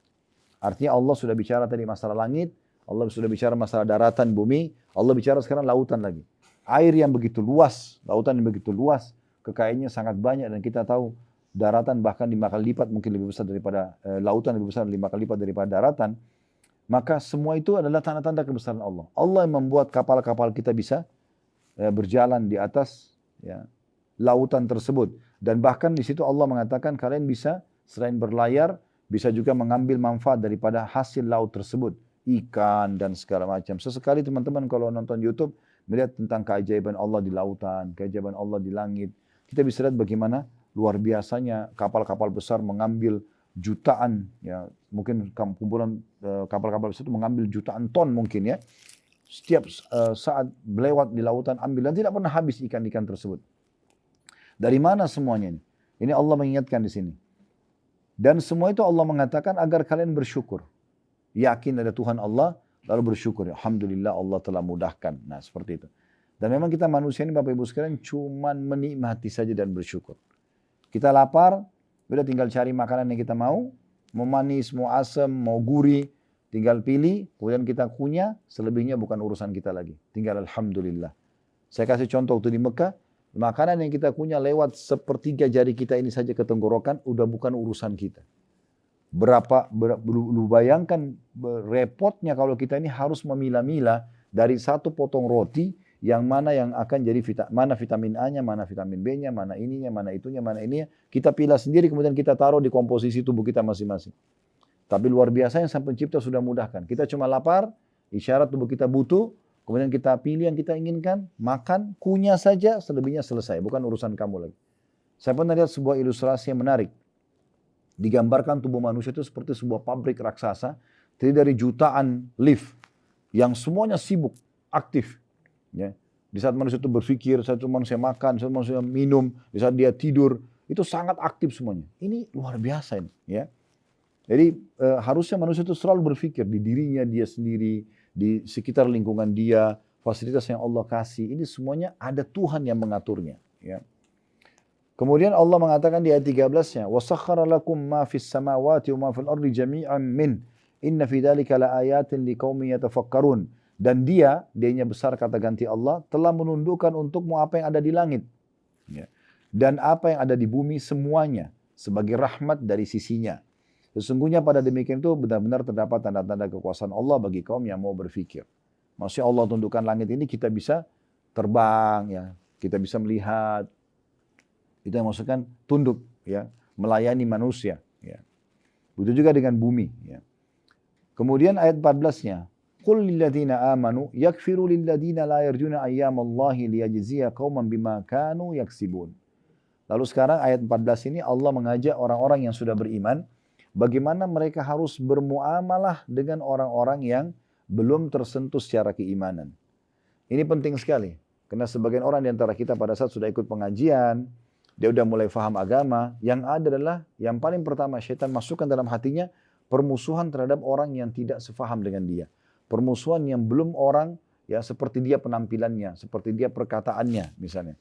Artinya Allah sudah bicara tadi masalah langit, Allah sudah bicara masalah daratan bumi, Allah bicara sekarang lautan lagi. Air yang begitu luas, lautan yang begitu luas, kekayaannya sangat banyak dan kita tahu daratan bahkan 5 kali lipat mungkin lebih besar daripada lautan lebih besar 5 kali lipat daripada daratan. Maka semua itu adalah tanda-tanda kebesaran Allah. Allah yang membuat kapal-kapal kita bisa berjalan di atas lautan tersebut. Dan bahkan di situ Allah mengatakan kalian bisa selain berlayar, bisa juga mengambil manfaat daripada hasil laut tersebut. Ikan dan segala macam. Sesekali teman-teman kalau nonton YouTube, melihat tentang keajaiban Allah di lautan, keajaiban Allah di langit. Kita bisa lihat bagaimana luar biasanya kapal-kapal besar mengambil jutaan, ya mungkin kumpulan kapal-kapal besar itu mengambil jutaan ton mungkin ya. Setiap saat melewat di lautan ambil dan tidak pernah habis ikan-ikan tersebut. Dari mana semuanya ini? Ini Allah mengingatkan di sini. Dan semua itu Allah mengatakan agar kalian bersyukur. Yakin ada Tuhan Allah, lalu bersyukur. Alhamdulillah Allah telah mudahkan. Nah seperti itu. Dan memang kita manusia ini Bapak Ibu sekalian cuman menikmati saja dan bersyukur. Kita lapar, udah tinggal cari makanan yang kita mau manis, mau asam, mau gurih, tinggal pilih, kemudian kita kunyah, selebihnya bukan urusan kita lagi. Tinggal Alhamdulillah. Saya kasih contoh waktu di Mekah, makanan yang kita kunyah lewat sepertiga jari kita ini saja ke tenggorokan, udah bukan urusan kita. Lu bayangkan repotnya kalau kita ini harus memilah-milah dari satu potong roti, yang mana yang akan jadi mana vitamin A-nya, mana vitamin B-nya, mana ininya, mana itunya, mana ininya. Kita pilih sendiri kemudian kita taruh di komposisi tubuh kita masing-masing. Tapi luar biasa yang Sang Pencipta sudah mudahkan. Kita cuma lapar, isyarat tubuh kita butuh, kemudian kita pilih yang kita inginkan, makan, kunyah saja, selebihnya selesai. Bukan urusan kamu lagi. Saya pernah lihat sebuah ilustrasi yang menarik. Digambarkan tubuh manusia itu seperti sebuah pabrik raksasa, terdiri dari jutaan lift, yang semuanya sibuk, aktif. Ya. Di saat manusia itu berpikir, di saat manusia makan, di saat manusia minum, di saat dia tidur, itu sangat aktif semuanya. Ini luar biasa ini, ya. Jadi harusnya manusia itu selalu berpikir di dirinya dia sendiri, di sekitar lingkungan dia, fasilitas yang Allah kasih, ini semuanya ada Tuhan yang mengaturnya. Ya. Kemudian Allah mengatakan di ayat 13-nya, وَسَخَّرَ لَكُمْ مَا فِي السَّمَاوَاتِ وَمَا فِي الْأَرْضِ جَمِيعًا مِّنْ إِنَّ فِي ذَلِكَ لَآيَاتٍ لِقَوْمٍ يَتَفَكَّرُونَ. Dan dia-nya besar kata ganti Allah, telah menundukkan untukmu apa yang ada di langit. Ya. Dan apa yang ada di bumi semuanya sebagai rahmat dari sisinya. Sesungguhnya pada demikian itu benar-benar terdapat tanda-tanda kekuasaan Allah bagi kaum yang mau berfikir. Maksudnya Allah tundukkan langit ini kita bisa terbang, ya, kita bisa melihat. Itu yang maksudkan tunduk, ya, melayani manusia. Ya. Begitu juga dengan bumi. Ya. Kemudian ayat 14-nya, Qul lilladzina amanu yakfiru lilladzina la yarjuna ayyamallahi liyajziya qauman bima kanu yaksibun. Lalu sekarang ayat 14 ini Allah mengajak orang-orang yang sudah beriman bagaimana mereka harus bermuamalah dengan orang-orang yang belum tersentuh secara keimanan. Ini penting sekali karena sebagian orang di antara kita pada saat sudah ikut pengajian, dia udah mulai faham agama, yang ada adalah yang paling pertama syaitan masukkan dalam hatinya permusuhan terhadap orang yang tidak sefaham dengan dia. Permusuhan yang belum orang ya seperti dia penampilannya, seperti dia perkataannya misalnya.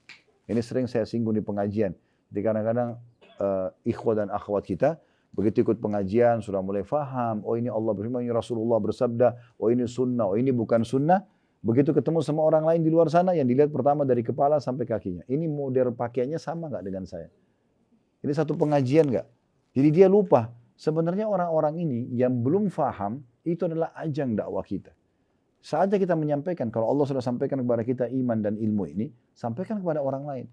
Ini sering saya singgung di pengajian. Jadi kadang-kadang ikhwah dan akhwat kita begitu ikut pengajian sudah mulai faham, oh ini Allah berfirman, ini Rasulullah bersabda, oh ini sunnah, oh ini bukan sunnah. Begitu ketemu sama orang lain di luar sana yang dilihat pertama dari kepala sampai kakinya. Ini model pakaiannya sama nggak dengan saya? Ini satu pengajian nggak? Jadi dia lupa. Sebenarnya orang-orang ini yang belum faham itu adalah ajang dakwah kita. Saatnya kita menyampaikan, kalau Allah sudah sampaikan kepada kita iman dan ilmu ini, sampaikan kepada orang lain.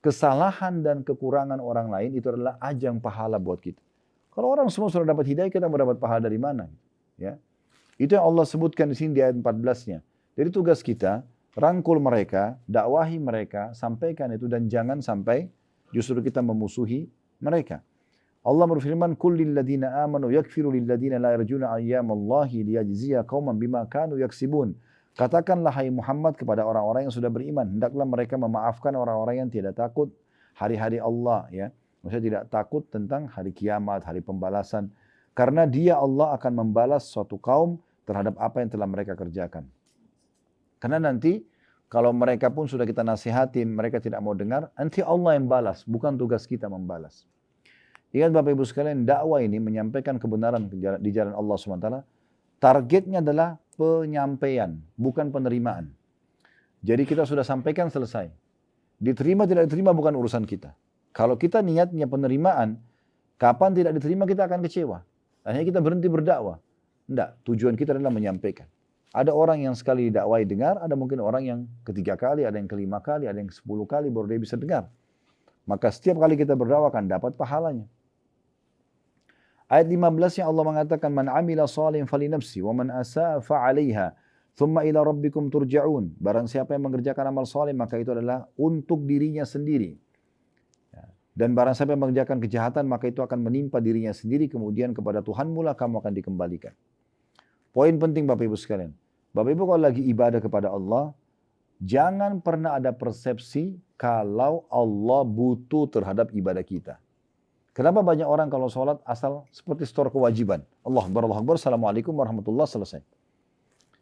Kesalahan dan kekurangan orang lain itu adalah ajang pahala buat kita. Kalau orang semua sudah dapat hidayah, kita mau dapat pahala dari mana? Ya. Itu yang Allah sebutkan di sini di ayat 14-nya. Jadi tugas kita, rangkul mereka, dakwahi mereka, sampaikan itu dan jangan sampai justru kita memusuhi mereka. Allah berfirman, "Qul lil ladzina amanu yakfiru lil ladzina la yarjuna ayyamallahi liyajziya qauman bima kanu yaksibun." Katakanlah hai Muhammad kepada orang-orang yang sudah beriman, hendaklah mereka memaafkan orang-orang yang tidak takut hari-hari Allah, ya. Maksudnya tidak takut tentang hari kiamat, hari pembalasan. Karena dia Allah akan membalas suatu kaum terhadap apa yang telah mereka kerjakan. Karena nanti kalau mereka pun sudah kita nasihatin, mereka tidak mau dengar, nanti Allah yang balas, bukan tugas kita membalas. Ingat Bapak Ibu sekalian, dakwah ini menyampaikan kebenaran di jalan Allah SWT. Targetnya adalah penyampaian, bukan penerimaan. Jadi kita sudah sampaikan selesai. Diterima tidak diterima bukan urusan kita. Kalau kita niatnya penerimaan, kapan tidak diterima kita akan kecewa. Akhirnya kita berhenti berdakwah. Tidak, tujuan kita adalah menyampaikan. Ada orang yang sekali dakwai dengar, ada mungkin orang yang ketiga kali, ada yang kelima kali, ada yang 10 kali baru dia bisa dengar. Maka setiap kali kita berdakwah akan dapat pahalanya. Ayat 15 yang Allah mengatakan, "Man 'amila shalihan falinafsi wa man asaa fa'alaiha, thumma ila rabbikum turja'un." Barang siapa yang mengerjakan amal saleh maka itu adalah untuk dirinya sendiri. Dan barang siapa yang mengerjakan kejahatan maka itu akan menimpa dirinya sendiri, kemudian kepada Tuhanmu lah kamu akan dikembalikan. Poin penting Bapak Ibu sekalian. Bapak Ibu kalau lagi ibadah kepada Allah, jangan pernah ada persepsi kalau Allah butuh terhadap ibadah kita. Kenapa banyak orang kalau sholat asal seperti store kewajiban. Allah Akbar, Assalamualaikum warahmatullahi selesai.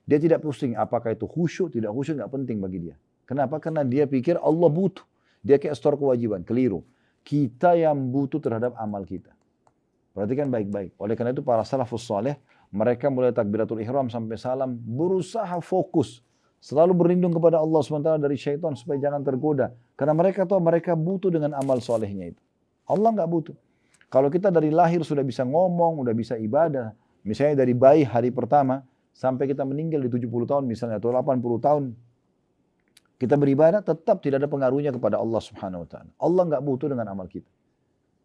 Dia tidak pusing apakah itu khusyuk, tidak khusyuk, nggak penting bagi dia. Kenapa? Karena dia pikir Allah butuh. Dia kayak store kewajiban, keliru. Kita yang butuh terhadap amal kita. Perhatikan baik-baik. Oleh karena itu para salafus saleh, mereka mulai takbiratul ihram sampai salam, berusaha fokus. Selalu berlindung kepada Allah SWT dari syaitan supaya jangan tergoda. Karena mereka tahu mereka butuh dengan amal solehnya itu. Allah nggak butuh. Kalau kita dari lahir sudah bisa ngomong, sudah bisa ibadah, misalnya dari bayi hari pertama sampai kita meninggal di 70 tahun misalnya atau 80 tahun, kita beribadah tetap tidak ada pengaruhnya kepada Allah Subhanahu wa taala. Allah nggak butuh dengan amal kita.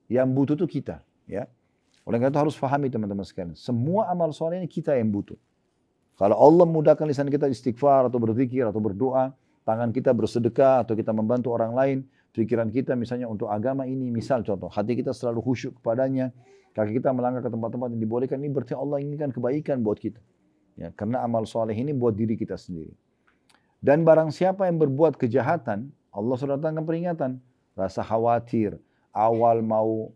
Yang butuh itu kita, ya. Oleh karena itu harus pahami teman-teman sekalian, semua amal soleh ini kita yang butuh. Kalau Allah mudahkan lisan kita istighfar atau berzikir atau berdoa, tangan kita bersedekah atau kita membantu orang lain, pikiran kita misalnya untuk agama ini, misal contoh, hati kita selalu khusyuk kepadanya, kaki kita melangkah ke tempat-tempat yang dibolehkan, ini berarti Allah inginkan kebaikan buat kita. Ya, karena amal soleh ini buat diri kita sendiri. Dan barang siapa yang berbuat kejahatan, Allah sudah datangkan peringatan, rasa khawatir, awal mau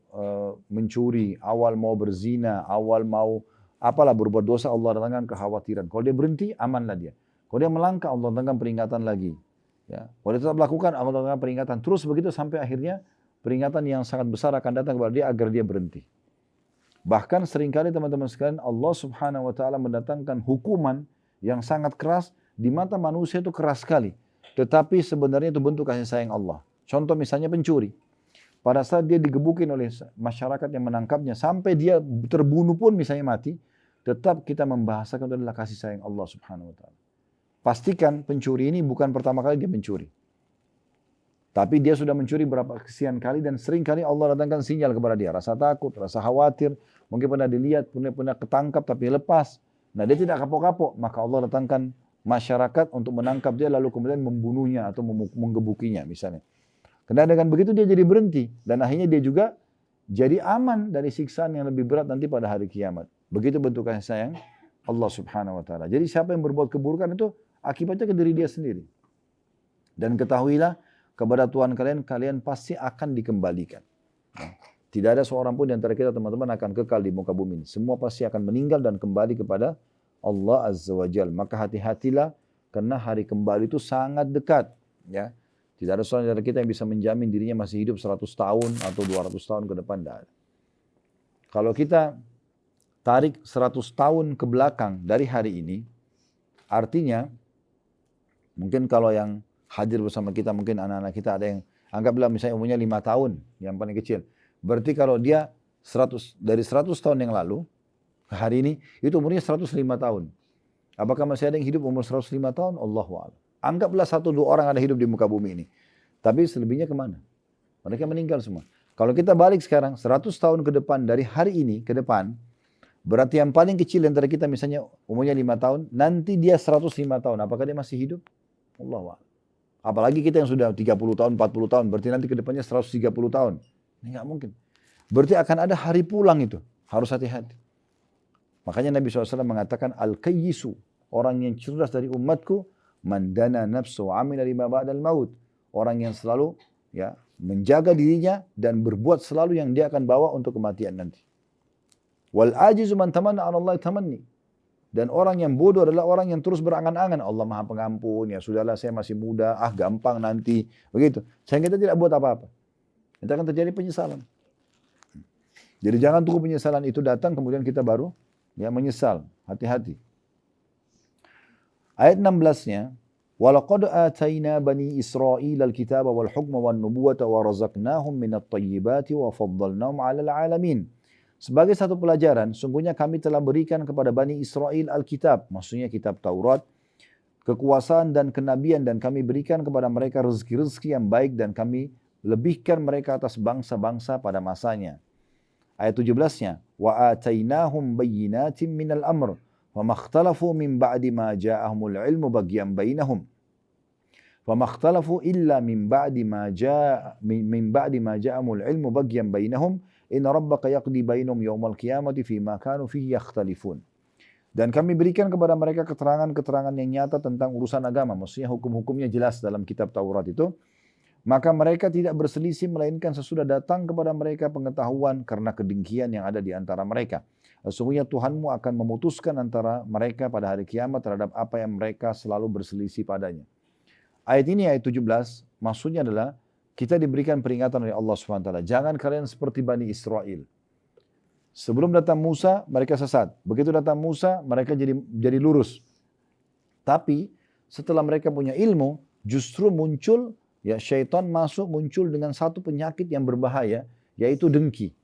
mencuri, awal mau berzina, awal mau apalah berbuat dosa, Allah datangkan kekhawatiran. Kalau dia berhenti, amanlah dia. Kalau dia melangkah, Allah datangkan peringatan lagi. Ya. Kalau dia tetap lakukan, Allah datangkan peringatan. Terus begitu sampai akhirnya peringatan yang sangat besar akan datang kepada dia agar dia berhenti. Bahkan seringkali teman-teman sekalian, Allah subhanahu wa ta'ala mendatangkan hukuman yang sangat keras, di mata manusia itu keras sekali. Tetapi sebenarnya itu bentuk kasih sayang Allah. Contoh misalnya pencuri. Pada saat dia digebukin oleh masyarakat yang menangkapnya, sampai dia terbunuh pun misalnya mati, tetap kita membahasakan itu adalah kasih sayang Allah subhanahu wa ta'ala. Pastikan pencuri ini bukan pertama kali dia mencuri. Tapi dia sudah mencuri berapa kesekian kali dan sering kali Allah datangkan sinyal kepada dia. Rasa takut, rasa khawatir, mungkin pernah dilihat, pernah ketangkap tapi lepas. Nah dia tidak kapok-kapok, maka Allah datangkan masyarakat untuk menangkap dia lalu kemudian membunuhnya atau menggebukinya misalnya. Karena dengan begitu dia jadi berhenti dan akhirnya dia juga jadi aman dari siksaan yang lebih berat nanti pada hari kiamat. Begitu bentuk kasih sayang Allah subhanahu wa ta'ala. Jadi siapa yang berbuat keburukan itu akibatnya ke diri dia sendiri. Dan ketahuilah kepada Tuhan kalian, kalian pasti akan dikembalikan. Nah, tidak ada seorang pun di antara kita teman-teman akan kekal di muka bumi. Semua pasti akan meninggal dan kembali kepada Allah Azza wa Jal. Maka hati-hatilah karena hari kembali itu sangat dekat. Ya. Tidak ada seorang dari kita yang bisa menjamin dirinya masih hidup 100 tahun atau 200 tahun ke depan. Tidak ada. Kalau kita tarik 100 tahun ke belakang dari hari ini, artinya mungkin kalau yang hadir bersama kita, mungkin anak-anak kita ada yang anggaplah misalnya umurnya 5 tahun, yang paling kecil. Berarti kalau dia dari 100 tahun yang lalu, hari ini, itu umurnya 105 tahun. Apakah masih ada yang hidup umur 105 tahun? Allahu a'lam. Anggaplah 1-2 orang ada hidup di muka bumi ini. Tapi selebihnya kemana? Mereka meninggal semua. Kalau kita balik sekarang, 100 tahun ke depan, dari hari ini ke depan, berarti yang paling kecil antara kita misalnya umurnya 5 tahun, nanti dia 105 tahun. Apakah dia masih hidup? Allahu a'lam. Apalagi kita yang sudah 30 tahun, 40 tahun, berarti nanti ke depannya 130 tahun. Ini nggak mungkin. Berarti akan ada hari pulang itu. Harus hati-hati. Makanya Nabi SAW mengatakan, Al-Qayyisu, orang yang cerdas dari umatku, mandana nafsu amila lima ba'dal maut. Orang yang selalu ya menjaga dirinya dan berbuat selalu yang dia akan bawa untuk kematian nanti. Wal ajizu man tamanna 'ala Allah tamanni. Dan orang yang bodoh adalah orang yang terus berangan-angan. Allah Maha Pengampun, ya sudahlah saya masih muda, gampang nanti. Begitu. Sehingga kita tidak buat apa-apa. Itu akan terjadi penyesalan. Jadi jangan tunggu penyesalan itu datang, kemudian kita baru ya menyesal. Hati-hati. Ayat 16-nya, وَلَقَدْ آتَيْنَا بَنِي إِسْرَائِيلَ الْكِتَابَ وَالْحُكْمَ وَالنُّبُوَّةَ وَرَزَقْنَاهُمْ مِنَ الطَّيِّبَاتِ وَفَضَّلْنَاهُمْ عَلَى الْعَالَمِينَ. Sebagai satu pelajaran, sungguhnya kami telah berikan kepada Bani Israel Alkitab, maksudnya kitab Taurat, kekuasaan dan kenabian, dan kami berikan kepada mereka rezeki-rezeki yang baik, dan kami lebihkan mereka atas bangsa-bangsa pada masanya. Ayat 17-nya, وَآتَيْنَاهُمْ بَيِّنَاتٍ مِنَ الْأَمْرِ وَمَا اخْتَلَفُوا مِنْ بَعْدِ مَا جَاءَهُمُ الْعِلْمُ بَغْيًا بَيْنَهُمْ وَمَا اخْتَلَفُوا إِلَّا مِنْ بَعْدِ مَا جَاءَهُمُ الْعِلْمُ بَغْيًا بَيْنَهُمْ Inna rabbaka yaqdi bainahum yawmal qiyamati fima kanu fihi yakhtalifun. Dan kami berikan kepada mereka keterangan-keterangan yang nyata tentang urusan agama, maksudnya hukum-hukumnya jelas dalam kitab Taurat itu. Maka mereka tidak berselisih melainkan sesudah datang kepada mereka pengetahuan karena kedengkian yang ada di antara mereka. Sesungguhnya Tuhanmu akan memutuskan antara mereka pada hari kiamat terhadap apa yang mereka selalu berselisih padanya. Ayat ini, ayat 17, maksudnya adalah kita diberikan peringatan oleh Allah SWT. Jangan kalian seperti Bani Israel. Sebelum datang Musa, mereka sesat. Begitu datang Musa, mereka jadi lurus. Tapi setelah mereka punya ilmu, justru muncul, ya syaitan muncul dengan satu penyakit yang berbahaya, yaitu dengki.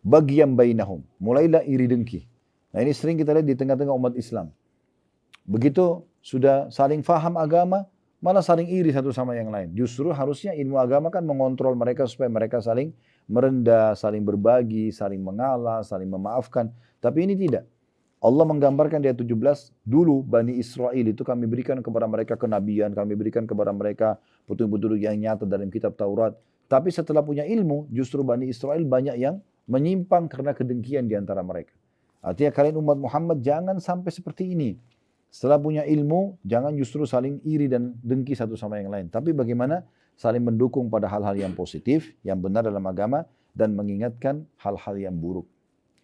Baghyan bainahum. Mulailah iri dengki. Nah ini sering kita lihat di tengah-tengah umat Islam. Begitu sudah saling faham agama, malah saling iri satu sama yang lain. Justru harusnya ilmu agama kan mengontrol mereka supaya mereka saling merendah, saling berbagi, saling mengalah, saling memaafkan. Tapi ini tidak. Allah menggambarkan di ayat 17, dulu Bani Israel itu kami berikan kepada mereka kenabian, kami berikan kepada mereka petunjuk-petunjuk yang nyata dalam kitab Taurat. Tapi setelah punya ilmu, justru Bani Israel banyak yang menyimpang karena kedengkian di antara mereka. Artinya kalian umat Muhammad jangan sampai seperti ini. Setelah punya ilmu, jangan justru saling iri dan dengki satu sama yang lain. Tapi bagaimana saling mendukung pada hal-hal yang positif, yang benar dalam agama, dan mengingatkan hal-hal yang buruk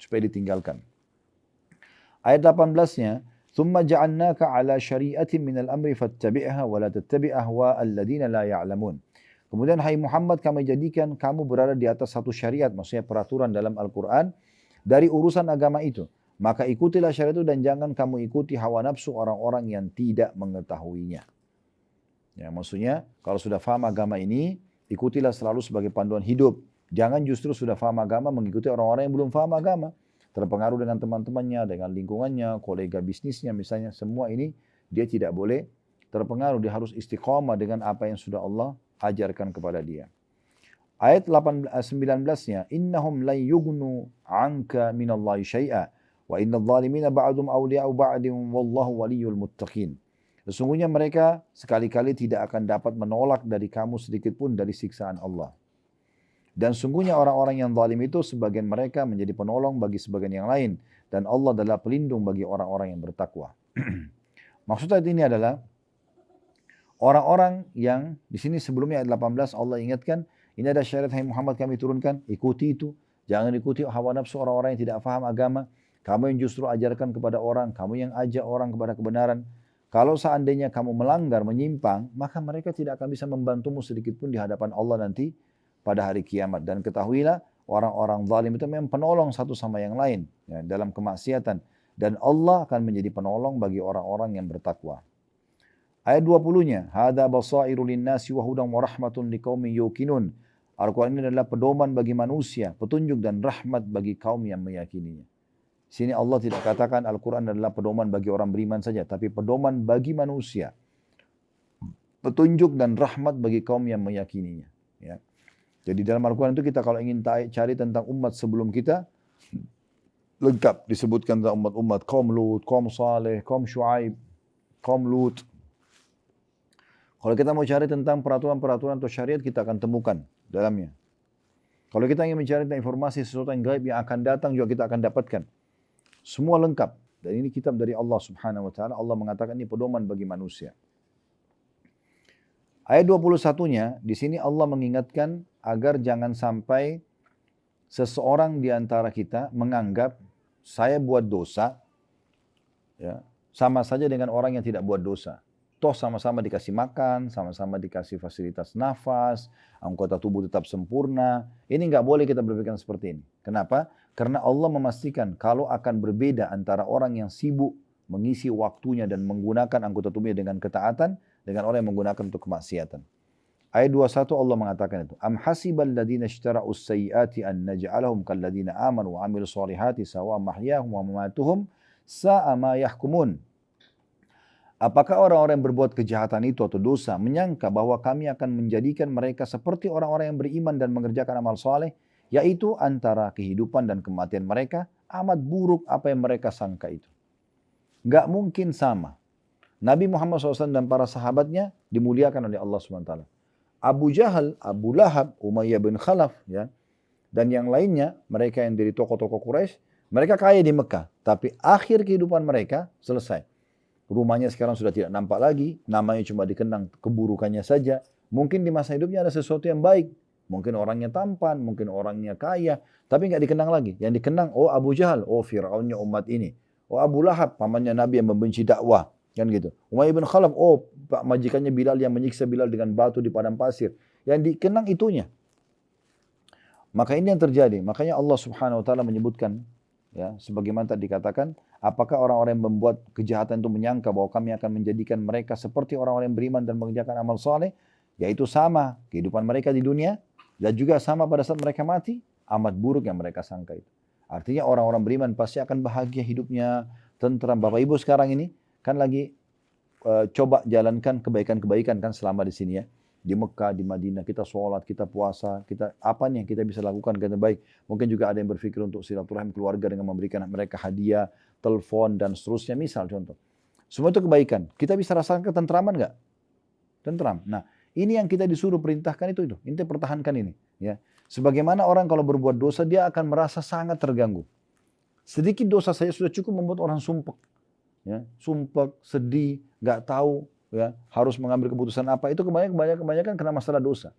supaya ditinggalkan. Ayat 18-nya, ثُمَّ جَعَلْنَاكَ عَلَى شَرِيعَةٍ مِنَ الْأَمْرِ فَاتَّبِعْهَا وَلَا تَتَّبِعْ أَهْوَاءَ الَّذِينَ لَا يَعْلَمُونَ. Kemudian hai Muhammad, kami jadikan kamu berada di atas satu syariat, maksudnya peraturan dalam Al-Quran, dari urusan agama itu. Maka ikutilah syariat itu dan jangan kamu ikuti hawa nafsu orang-orang yang tidak mengetahuinya. Ya, maksudnya kalau sudah faham agama ini, ikutilah selalu sebagai panduan hidup. Jangan justru sudah faham agama mengikuti orang-orang yang belum faham agama. Terpengaruh dengan teman-temannya, dengan lingkungannya, kolega bisnisnya misalnya. Semua ini dia tidak boleh terpengaruh. Dia harus istiqamah dengan apa yang sudah Allah ajarkan kepada dia. Ayat 19-nya, innahum lan yughnu 'anka minallahi syai'a wa innadh dhalimina ba'dhum awliya'u ba'din wallahu waliyyul muttaqin. Sesungguhnya mereka sekali-kali tidak akan dapat menolak dari kamu sedikit pun dari siksaan Allah. Dan sungguhnya orang-orang yang zalim itu sebagian mereka menjadi penolong bagi sebagian yang lain. Dan Allah adalah pelindung bagi orang-orang yang bertakwa. Maksud ayat ini adalah orang-orang yang di sini sebelumnya ayat 18 Allah ingatkan, ini ada syariat hai Muhammad kami turunkan, ikuti itu. Jangan ikuti hawa nafsu orang-orang yang tidak paham agama. Kamu yang justru ajarkan kepada orang, kamu yang ajak orang kepada kebenaran. Kalau seandainya kamu melanggar, menyimpang, maka mereka tidak akan bisa membantumu sedikit pun di hadapan Allah nanti pada hari kiamat. Dan ketahuilah orang-orang zalim itu memang penolong satu sama yang lain ya, dalam kemaksiatan. Dan Allah akan menjadi penolong bagi orang-orang yang bertakwa. Ayat 20-nya, Hada basairu linnasi wa hudan wa rahmatun liqaumin yuqinun. Al-Quran ini adalah pedoman bagi manusia, petunjuk dan rahmat bagi kaum yang meyakininya. Sini Allah tidak katakan Al-Quran adalah pedoman bagi orang beriman saja, tapi pedoman bagi manusia. Petunjuk dan rahmat bagi kaum yang meyakininya. Ya. Jadi dalam Al-Quran itu kita kalau ingin cari tentang umat sebelum kita, lengkap disebutkan tentang umat-umat kaum Lut, kaum Saleh, kaum Shu'aib, kaum Lut. Kalau kita mau cari tentang peraturan-peraturan atau syariat, kita akan temukan dalamnya. Kalau kita ingin mencari tentang informasi sesuatu yang gaib yang akan datang juga kita akan dapatkan. Semua lengkap. Dan ini kitab dari Allah Subhanahu wa taala. Allah mengatakan ini pedoman bagi manusia. Ayat 21-nya, di sini Allah mengingatkan agar jangan sampai seseorang di antara kita menganggap saya buat dosa, ya, sama saja dengan orang yang tidak buat dosa. Toh sama-sama dikasih makan, sama-sama dikasih fasilitas nafas, anggota tubuh tetap sempurna. Ini nggak boleh kita berpikiran seperti ini. Kenapa? Karena Allah memastikan kalau akan berbeda antara orang yang sibuk mengisi waktunya dan menggunakan anggota tubuhnya dengan ketaatan, dengan orang yang menggunakan untuk kemaksiatan. Ayat 21 Allah mengatakan itu. Am hasibal ladina ishtara'us sayyiati an naj'alahum kal ladina amanu wa amilus solihati sawa mahyahum wa mamatuhum sa'a ma yahkumun. Apakah orang-orang yang berbuat kejahatan itu atau dosa menyangka bahwa kami akan menjadikan mereka seperti orang-orang yang beriman dan mengerjakan amal soleh, yaitu antara kehidupan dan kematian mereka amat buruk apa yang mereka sangka itu. Gak mungkin sama. Nabi Muhammad SAW dan para sahabatnya dimuliakan oleh Allah SWT. Abu Jahal, Abu Lahab, Umayyah bin Khalaf, ya, dan yang lainnya, mereka yang dari tokoh-tokoh Quraisy, mereka kaya di Mekah. Tapi akhir kehidupan mereka selesai. Rumahnya sekarang sudah tidak nampak lagi, namanya cuma dikenang keburukannya saja. Mungkin di masa hidupnya ada sesuatu yang baik. Mungkin orangnya tampan, mungkin orangnya kaya, tapi nggak dikenang lagi. Yang dikenang, oh Abu Jahal, oh Fir'aunnya umat ini. Oh Abu Lahab, pamannya Nabi yang membenci dakwah. Kan gitu. Umayyah bin Khalaf, oh majikannya Bilal yang menyiksa Bilal dengan batu di padang pasir. Yang dikenang itunya. Maka ini yang terjadi. Makanya Allah Subhanahu wa taala menyebutkan, ya, sebagaimana tadi dikatakan, apakah orang-orang yang membuat kejahatan itu menyangka bahwa kami akan menjadikan mereka seperti orang-orang yang beriman dan mengerjakan amal soleh, yaitu sama kehidupan mereka di dunia dan juga sama pada saat mereka mati, amat buruk yang mereka sangka itu. Artinya orang-orang beriman pasti akan bahagia hidupnya, tentram. Bapak Ibu sekarang ini kan lagi coba jalankan kebaikan-kebaikan kan selama di sini ya. Di Mekah, di Madinah, kita sholat, kita puasa, kita apa nih yang kita bisa lakukan yang baik. Mungkin juga ada yang berpikir untuk silaturahim keluarga dengan memberikan mereka hadiah, telepon, dan seterusnya. Misal contoh. Semua itu kebaikan. Kita bisa rasakan ketentraman nggak? Tentram. Nah, ini yang kita disuruh perintahkan itu. Inti pertahankan ini. Ya. Sebagaimana orang kalau berbuat dosa, dia akan merasa sangat terganggu. Sedikit dosa saja sudah cukup membuat orang sumpek. Ya, sumpek, sedih, nggak tahu ya, harus mengambil keputusan apa, itu kebanyakan kena masalah dosa.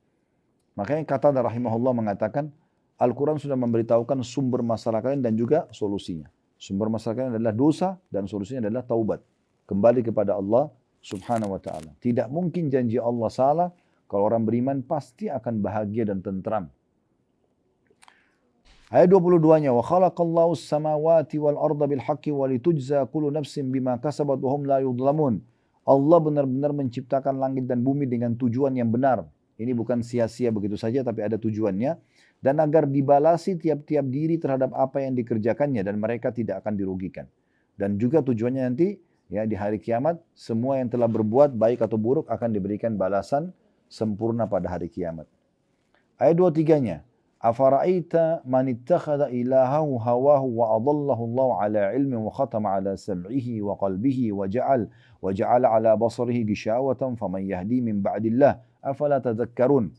Makanya kata rahimahullah mengatakan, Al-Quran sudah memberitahukan sumber masalah kalian dan juga solusinya. Sumber masalah kalian adalah dosa dan solusinya adalah taubat. Kembali kepada Allah subhanahu wa ta'ala. Tidak mungkin janji Allah salah, kalau orang beriman pasti akan bahagia dan tentram. Ayat 22-nya, wa khalaqallahu as-samawati wal arda bil haqqi wa litujza kullu nafsin bima kasabat wa hum la yudhlamun. Allah benar-benar menciptakan langit dan bumi dengan tujuan yang benar. Ini bukan sia-sia begitu saja, tapi ada tujuannya. Dan agar dibalasi tiap-tiap diri terhadap apa yang dikerjakannya dan mereka tidak akan dirugikan. Dan juga tujuannya nanti ya di hari kiamat, semua yang telah berbuat baik atau buruk akan diberikan balasan sempurna pada hari kiamat. Ayat 23-nya, afara'aita man ittakhadha ilahahu hawahu wa adallahu Allah ala ilmin wa khatama ala sam'ihi wa qalbihi wa ja'ala ala basarihi gishawatan faman yahdi min ba'dillah afala tadhakkarun.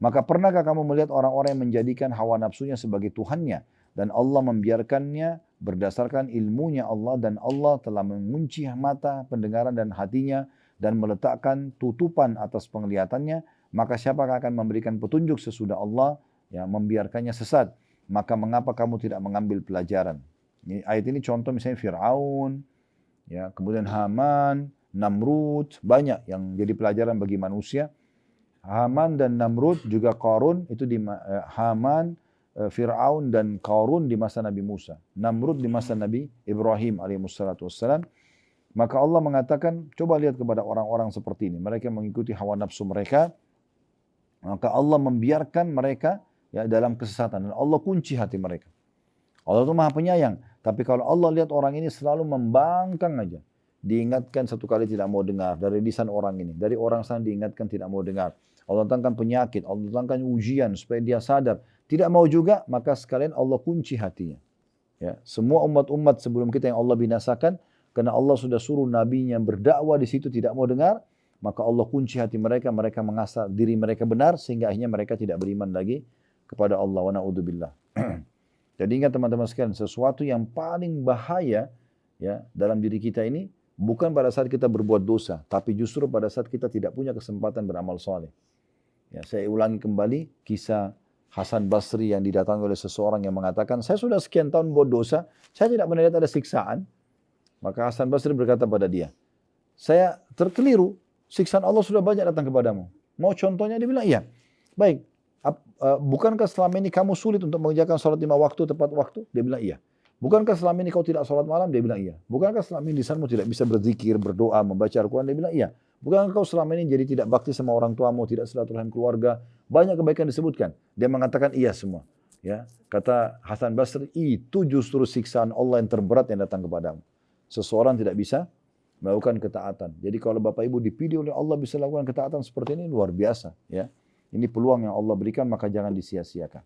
Maka pernahkah kamu melihat orang-orang yang menjadikan hawa nafsunya sebagai Tuhannya dan Allah membiarkannya berdasarkan ilmunya Allah, dan Allah telah mengunci mata, pendengaran dan hatinya dan meletakkan tutupan atas penglihatannya, maka siapakah akan memberikan petunjuk sesudah Allah ya membiarkannya sesat? Maka mengapa kamu tidak mengambil pelajaran? Ayat ini contoh misalnya Fir'aun, ya, kemudian Haman, Namrud, banyak yang jadi pelajaran bagi manusia. Haman dan Namrud, juga Qarun, itu di Haman, Fir'aun dan Qarun di masa Nabi Musa. Namrud di masa Nabi Ibrahim alaihissalatu wassalam. Maka Allah mengatakan, coba lihat kepada orang-orang seperti ini. Mereka mengikuti hawa nafsu mereka. Maka Allah membiarkan mereka ya dalam kesesatan. Dan Allah kunci hati mereka. Allah itu maha penyayang. Tapi kalau Allah lihat orang ini selalu membangkang aja. Diingatkan satu kali tidak mau dengar. Dari lisan orang ini. Dari orang sana diingatkan tidak mau dengar. Allah datangkan penyakit. Allah datangkan ujian supaya dia sadar. Tidak mau juga, maka sekalian Allah kunci hatinya. Ya, semua umat-umat sebelum kita yang Allah binasakan, karena Allah sudah suruh nabinya berdakwah di situ tidak mau dengar, maka Allah kunci hati mereka, mereka mengasah diri mereka benar, sehingga akhirnya mereka tidak beriman lagi kepada Allah. Wa na'udzubillah. Jadi ingat teman-teman sekalian, sesuatu yang paling bahaya ya dalam diri kita ini, bukan pada saat kita berbuat dosa, tapi justru pada saat kita tidak punya kesempatan beramal soleh. Ya, saya ulangi kembali kisah Hasan Basri yang didatangi oleh seseorang yang mengatakan, saya sudah sekian tahun buat dosa, saya tidak pernah lihat ada siksaan. Maka Hasan Basri berkata pada dia, saya terkeliru, siksaan Allah sudah banyak datang kepadamu. Mau contohnya? Dia bilang, iya. Baik, bukankah selama ini kamu sulit untuk mengerjakan sholat 5 waktu tepat waktu? Dia bilang, iya. Bukankah selama ini kau tidak sholat malam? Dia bilang, iya. Bukankah selama ini lisanmu tidak bisa berzikir, berdoa, membaca Al-Quran? Dia bilang, iya. Bukankah kau selama ini jadi tidak bakti sama orang tuamu, tidak silaturahim keluarga? Banyak kebaikan disebutkan. Dia mengatakan iya semua. Ya, kata Hasan Basri, itu justru siksaan Allah yang terberat yang datang kepadamu. Seseorang tidak bisa melakukan ketaatan. Jadi kalau Bapak Ibu dipilih oleh Allah bisa lakukan ketaatan seperti ini, luar biasa. Ya, ini peluang yang Allah berikan, maka jangan disia-siakan.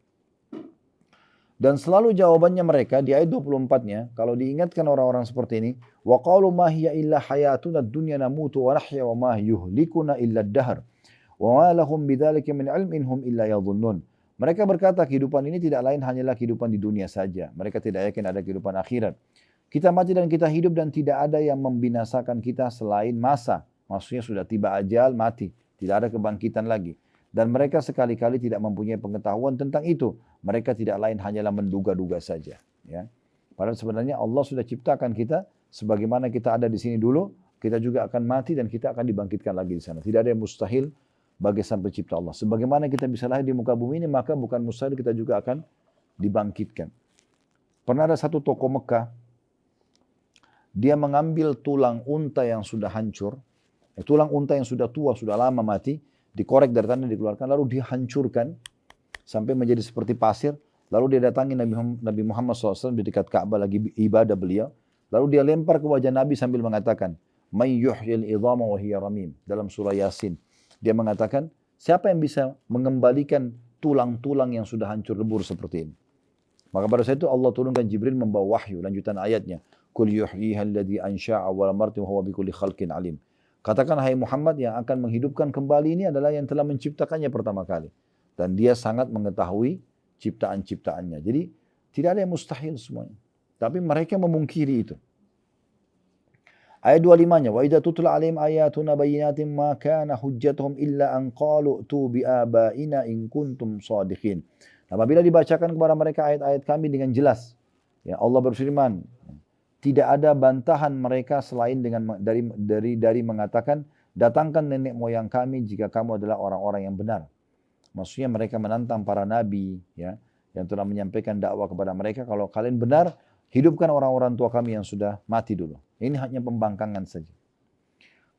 Dan selalu jawabannya mereka di ayat 24-nya, kalau diingatkan orang-orang seperti ini, wa qalu ma hiya illa hayatuna ad-dunya namutu wa nahya wa ma yuhlikuna illa ad-dahr wa ma lahum bidzalika min ilmin hum illa yadhunnun. Mereka berkata kehidupan ini tidak lain hanyalah kehidupan di dunia saja. Mereka tidak yakin ada kehidupan akhirat. Kita mati dan kita hidup dan tidak ada yang membinasakan kita selain masa. Maksudnya sudah tiba ajal, mati. Tidak ada kebangkitan lagi. Dan mereka sekali-kali tidak mempunyai pengetahuan tentang itu. Mereka tidak lain hanyalah menduga-duga saja. Ya. Padahal sebenarnya Allah sudah ciptakan kita sebagaimana kita ada di sini dulu, kita juga akan mati dan kita akan dibangkitkan lagi di sana. Tidak ada yang mustahil bagi sang pencipta Allah. Sebagaimana kita bisa lahir di muka bumi ini, maka bukan mustahil kita juga akan dibangkitkan. Pernah ada satu tokoh Mekah, dia mengambil tulang unta yang sudah hancur, tulang unta yang sudah tua, sudah lama mati, dikorek dari tanah, dikeluarkan, lalu dihancurkan sampai menjadi seperti pasir. Lalu dia datangi Nabi Muhammad SAW di dekat Ka'bah lagi ibadah beliau. Lalu dia lempar ke wajah Nabi sambil mengatakan, "May yuhyil idhama wa hiya ramim." Dalam surah Yasin. Dia mengatakan, siapa yang bisa mengembalikan tulang-tulang yang sudah hancur lebur seperti ini? Maka pada saat itu Allah turunkan Jibril membawa wahyu. Lanjutan ayatnya, "Qul yuhyiha alladhi ansha'a awwala marratin wa huwa bikulli khalqin alim." Katakan, hai Muhammad, yang akan menghidupkan kembali ini adalah yang telah menciptakannya pertama kali. Dan dia sangat mengetahui ciptaan-ciptaannya. Jadi tidak ada yang mustahil semuanya. Tapi mereka memungkiri itu. Ayat 25-nya, wa idza tutla 'alaihim ayatuna bayyinatin ma kana hujjatuhum illa an qalu tu bi abaina in kuntum shadiqin. Apabila dibacakan kepada mereka ayat-ayat kami dengan jelas, ya Allah berfirman, tidak ada bantahan mereka selain dengan dari mengatakan datangkan nenek moyang kami jika kamu adalah orang-orang yang benar. Maksudnya mereka menantang para nabi, ya, yang telah menyampaikan dakwah kepada mereka, kalau kalian benar, hidupkan orang-orang tua kami yang sudah mati dulu. Ini hanya pembangkangan saja.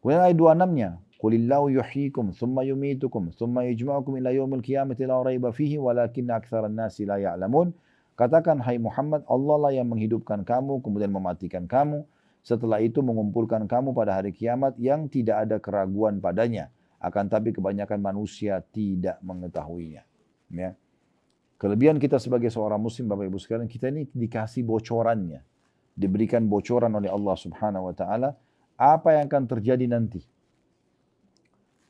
Kemudian ayat 26-nya, Qulillahu yuhyikum thumma yumitukum thumma yujma'ukum ila yaumil qiyamati la raiba fihi walakinna aktsaran nasi la ya'lamun. Katakan, hai Muhammad, Allah lah yang menghidupkan kamu kemudian mematikan kamu, setelah itu mengumpulkan kamu pada hari kiamat yang tidak ada keraguan padanya, akan tapi kebanyakan manusia tidak mengetahuinya. Ya. Kelebihan kita sebagai seorang muslim, Bapak Ibu sekalian, kita ini dikasih bocorannya. Diberikan bocoran oleh Allah Subhanahu wa taala apa yang akan terjadi nanti.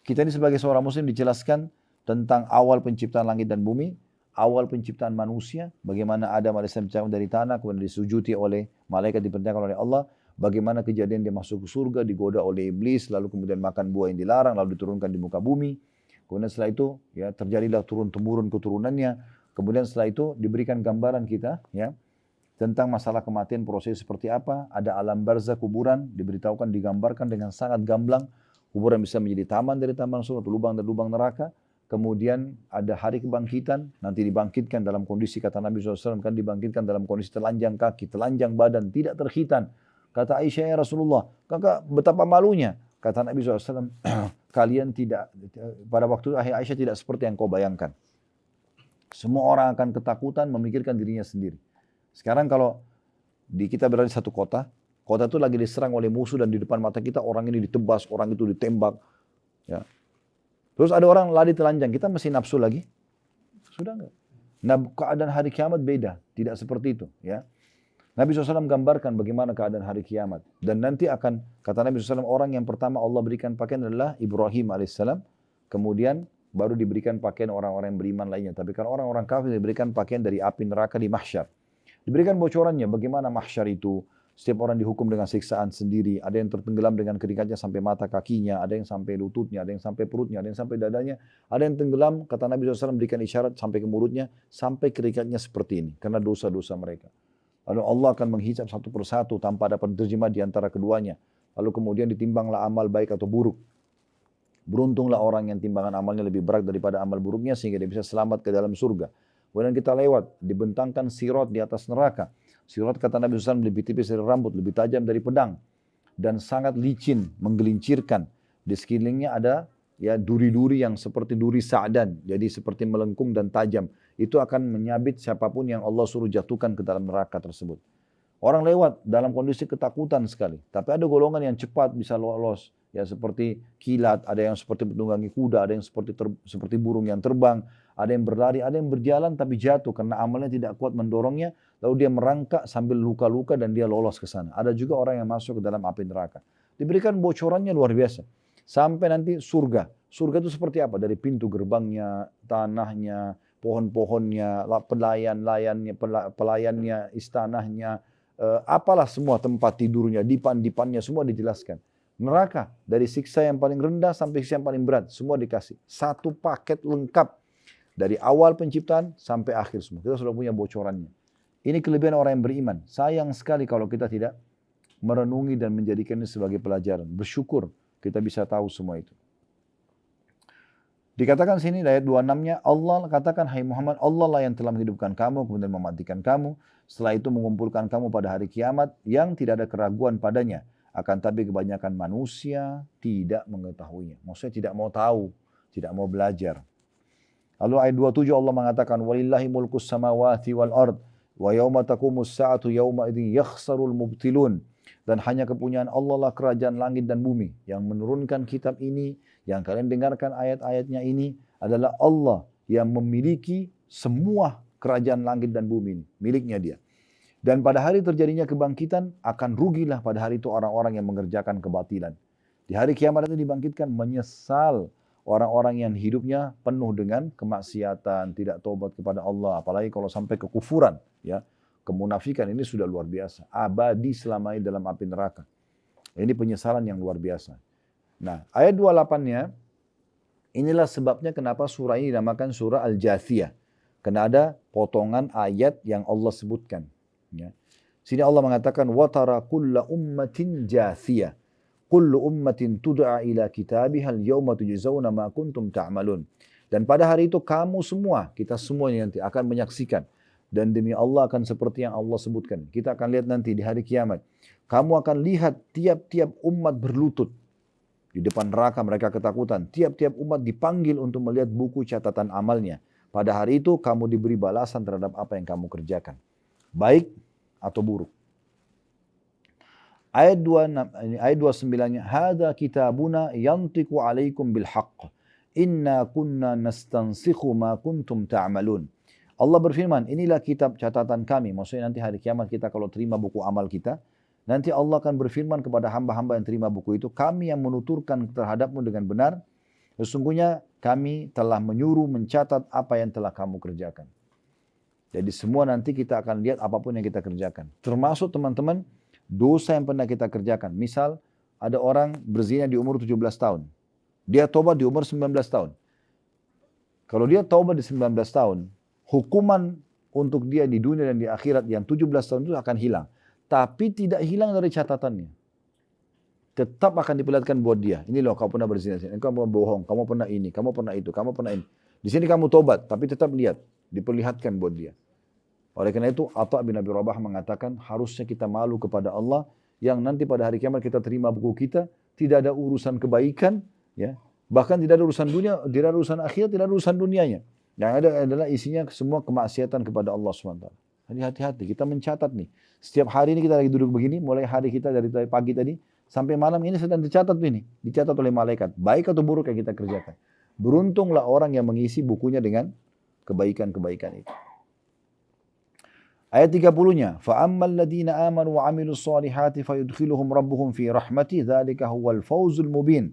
Kita ini sebagai seorang muslim dijelaskan tentang awal penciptaan langit dan bumi, awal penciptaan manusia, bagaimana Adam alaihissalam diciptakan dari tanah, kemudian disujuti oleh malaikat, diperintahkan oleh Allah, bagaimana kejadian dia masuk ke surga, digoda oleh iblis, lalu kemudian makan buah yang dilarang, lalu diturunkan di muka bumi. Kemudian setelah itu, ya, terjadilah turun-temurun keturunannya. Kemudian setelah itu diberikan gambaran kita, ya, tentang masalah kematian, proses seperti apa. Ada alam barzah, kuburan, diberitahukan, digambarkan dengan sangat gamblang. Kuburan bisa menjadi taman dari taman surga, atau lubang dari lubang neraka. Kemudian ada hari kebangkitan, nanti dibangkitkan dalam kondisi, kata Nabi SAW, kan dibangkitkan dalam kondisi telanjang kaki, telanjang badan, tidak terkhitan. Kata Aisyah, ya Rasulullah, kakak betapa malunya. Kata Nabi SAW, kalian tidak, pada waktu itu Aisyah tidak seperti yang kau bayangkan. Semua orang akan ketakutan memikirkan dirinya sendiri. Sekarang kalau kita berada di satu kota, kota itu lagi diserang oleh musuh dan di depan mata kita orang ini ditebas, orang itu ditembak. Ya. Terus ada orang lari telanjang, kita masih nafsu lagi? Sudah enggak? Nah, keadaan hari kiamat beda, tidak seperti itu. Ya. Nabi SAW gambarkan bagaimana keadaan hari kiamat. Dan nanti akan, kata Nabi SAW, orang yang pertama Allah berikan pakaian adalah Ibrahim AS. Kemudian baru diberikan pakaian orang-orang yang beriman lainnya. Tapi kalau orang-orang kafir diberikan pakaian dari api neraka di mahsyar. Diberikan bocorannya bagaimana mahsyar itu. Setiap orang dihukum dengan siksaan sendiri. Ada yang tertenggelam dengan keringatnya sampai mata kakinya. Ada yang sampai lututnya. Ada yang sampai perutnya. Ada yang sampai dadanya. Ada yang tenggelam, kata Nabi SAW, berikan isyarat sampai ke mulutnya. Sampai keringatnya seperti ini. Karena dosa-dosa mereka. Lalu Allah akan menghisap satu persatu tanpa ada penerjemah di antara keduanya. Lalu kemudian ditimbanglah amal baik atau buruk. Beruntunglah orang yang timbangan amalnya lebih berat daripada amal buruknya sehingga dia bisa selamat ke dalam surga. Kemudian kita lewat, dibentangkan sirat di atas neraka. Sirat, kata Nabi SAW, lebih tipis dari rambut, lebih tajam dari pedang. Dan sangat licin, menggelincirkan. Di sekelilingnya ada ya duri-duri yang seperti duri sa'dan. Jadi seperti melengkung dan tajam. Itu akan menyabit siapapun yang Allah suruh jatuhkan ke dalam neraka tersebut. Orang lewat dalam kondisi ketakutan sekali. Tapi ada golongan yang cepat bisa lolos. Ya seperti kilat, ada yang seperti menunggangi kuda, ada yang seperti burung yang terbang, ada yang berlari, ada yang berjalan tapi jatuh karena amalnya tidak kuat mendorongnya, lalu dia merangkak sambil luka-luka dan dia lolos ke sana. Ada juga orang yang masuk ke dalam api neraka. Diberikan bocorannya luar biasa. Sampai nanti surga. Surga itu seperti apa? Dari pintu gerbangnya, tanahnya, pohon-pohonnya, pelayannya, istanahnya, apalah semua tempat tidurnya, dipan-dipannya semua dijelaskan. Neraka dari siksa yang paling rendah sampai siksa yang paling berat semua dikasih. Satu paket lengkap dari awal penciptaan sampai akhir semua. Kita sudah punya bocorannya. Ini kelebihan orang yang beriman. Sayang sekali kalau kita tidak merenungi dan menjadikannya sebagai pelajaran. Bersyukur kita bisa tahu semua itu. Dikatakan sini ayat 26-nya, Allah katakan, hai Muhammad, Allah lah yang telah menghidupkan kamu, kemudian mematikan kamu. Setelah itu mengumpulkan kamu pada hari kiamat yang tidak ada keraguan padanya. Akan tapi kebanyakan manusia tidak mengetahuinya. Maksudnya tidak mau tahu, tidak mau belajar. Lalu ayat 27 Allah mengatakan, walillahi mulkus samawati wal ard, wa yawma taqumus sa'atu yawma idin yakhsarul mubtilun. Dan hanya kepunyaan Allah lah kerajaan langit dan bumi. Yang menurunkan kitab ini, yang kalian dengarkan ayat-ayatnya ini, adalah Allah yang memiliki semua kerajaan langit dan bumi ini. Miliknya dia. Dan pada hari terjadinya kebangkitan, akan rugilah pada hari itu orang-orang yang mengerjakan kebatilan. Di hari kiamat itu dibangkitkan, menyesal orang-orang yang hidupnya penuh dengan kemaksiatan, tidak tobat kepada Allah. Apalagi kalau sampai kekufuran, ya, kemunafikan ini sudah luar biasa. Abadi selamanya dalam api neraka. Ini penyesalan yang luar biasa. Nah, ayat 28-nya, inilah sebabnya kenapa surah ini dinamakan surah Al-Jathiyah. Karena ada potongan ayat yang Allah sebutkan. Ya. Sini Allah mengatakan, وَتَرَى كُلَّ أُمَّةٍ جَاثِيَةٍ كُلُّ أُمَّةٍ تُدْعَى إِلَى كِتَابِهَا الْيَوْمَ تُجْزَوْنَ مَا كُنْتُمْ تَعْمَلُونَ. Dan pada hari itu kamu semua, kita semua nanti akan menyaksikan. Dan demi Allah akan seperti yang Allah sebutkan. Kita akan lihat nanti di hari kiamat. Kamu akan lihat tiap-tiap umat berlutut. Di depan neraka mereka ketakutan. Tiap-tiap umat dipanggil untuk melihat buku catatan amalnya. Pada hari itu kamu diberi balasan terhadap apa yang kamu kerjakan. Baik atau buruk. Ayat 29-nya. Hada kitabuna yantiku alaikum bilhaq. Inna kunna nastansikhu ma kuntum ta'malun. Allah berfirman, inilah kitab catatan kami. Maksudnya nanti hari kiamat kita kalau terima buku amal kita. Nanti Allah akan berfirman kepada hamba-hamba yang terima buku itu, kami yang menuturkan terhadapmu dengan benar, sesungguhnya kami telah menyuruh mencatat apa yang telah kamu kerjakan. Jadi semua nanti kita akan lihat apapun yang kita kerjakan. Termasuk teman-teman, dosa yang pernah kita kerjakan. Misal, ada orang berzina di umur 17 tahun. Dia tobat di umur 19 tahun. Kalau dia tobat di 19 tahun, hukuman untuk dia di dunia dan di akhirat yang 17 tahun itu akan hilang. Tapi tidak hilang dari catatannya. Tetap akan diperlihatkan buat dia. Ini loh, kamu pernah berzina, kamu pernah bohong, kamu pernah ini, kamu pernah itu, kamu pernah ini. Di sini kamu tobat, tapi tetap lihat, diperlihatkan buat dia. Oleh karena itu, Atha bin Abi Rabah mengatakan, harusnya kita malu kepada Allah, yang nanti pada hari kiamat kita terima buku kita, tidak ada urusan kebaikan, ya, bahkan tidak ada urusan dunia, tidak ada urusan akhirat, tidak ada urusan dunianya. Yang ada adalah isinya semua kemaksiatan kepada Allah SWT. Jadi hati-hati, kita mencatat nih. Setiap hari ini kita lagi duduk begini, mulai hari kita dari pagi tadi, sampai malam ini sedang dicatat ini. Dicatat oleh malaikat, baik atau buruk yang kita kerjakan. Beruntunglah orang yang mengisi bukunya dengan kebaikan-kebaikan itu. Ayat 30-nya, فَأَمَّا الَّذِينَ آمَنُوا وَعَمِلُوا الصَّالِحَاتِ فَيُدْخِلُهُمْ رَبُّهُمْ فِي رَحْمَتِهِ ذَلِكَ هُوَ الْفَوْزُ الْمُبِينُ.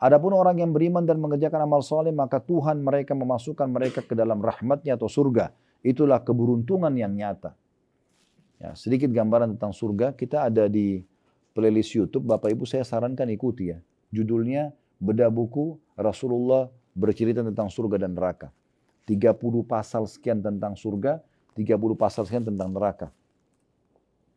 Adapun orang yang beriman dan mengerjakan amal soleh, maka Tuhan mereka memasukkan mereka ke dalam rahmatnya atau surga. Itulah keberuntungan yang nyata. Ya, sedikit gambaran tentang surga, kita ada di playlist YouTube, Bapak Ibu saya sarankan ikuti ya. Judulnya, Bedah Buku Rasulullah Bercerita tentang Surga dan Neraka. 30 pasal sekian tentang surga, 30 pasal sekian tentang neraka.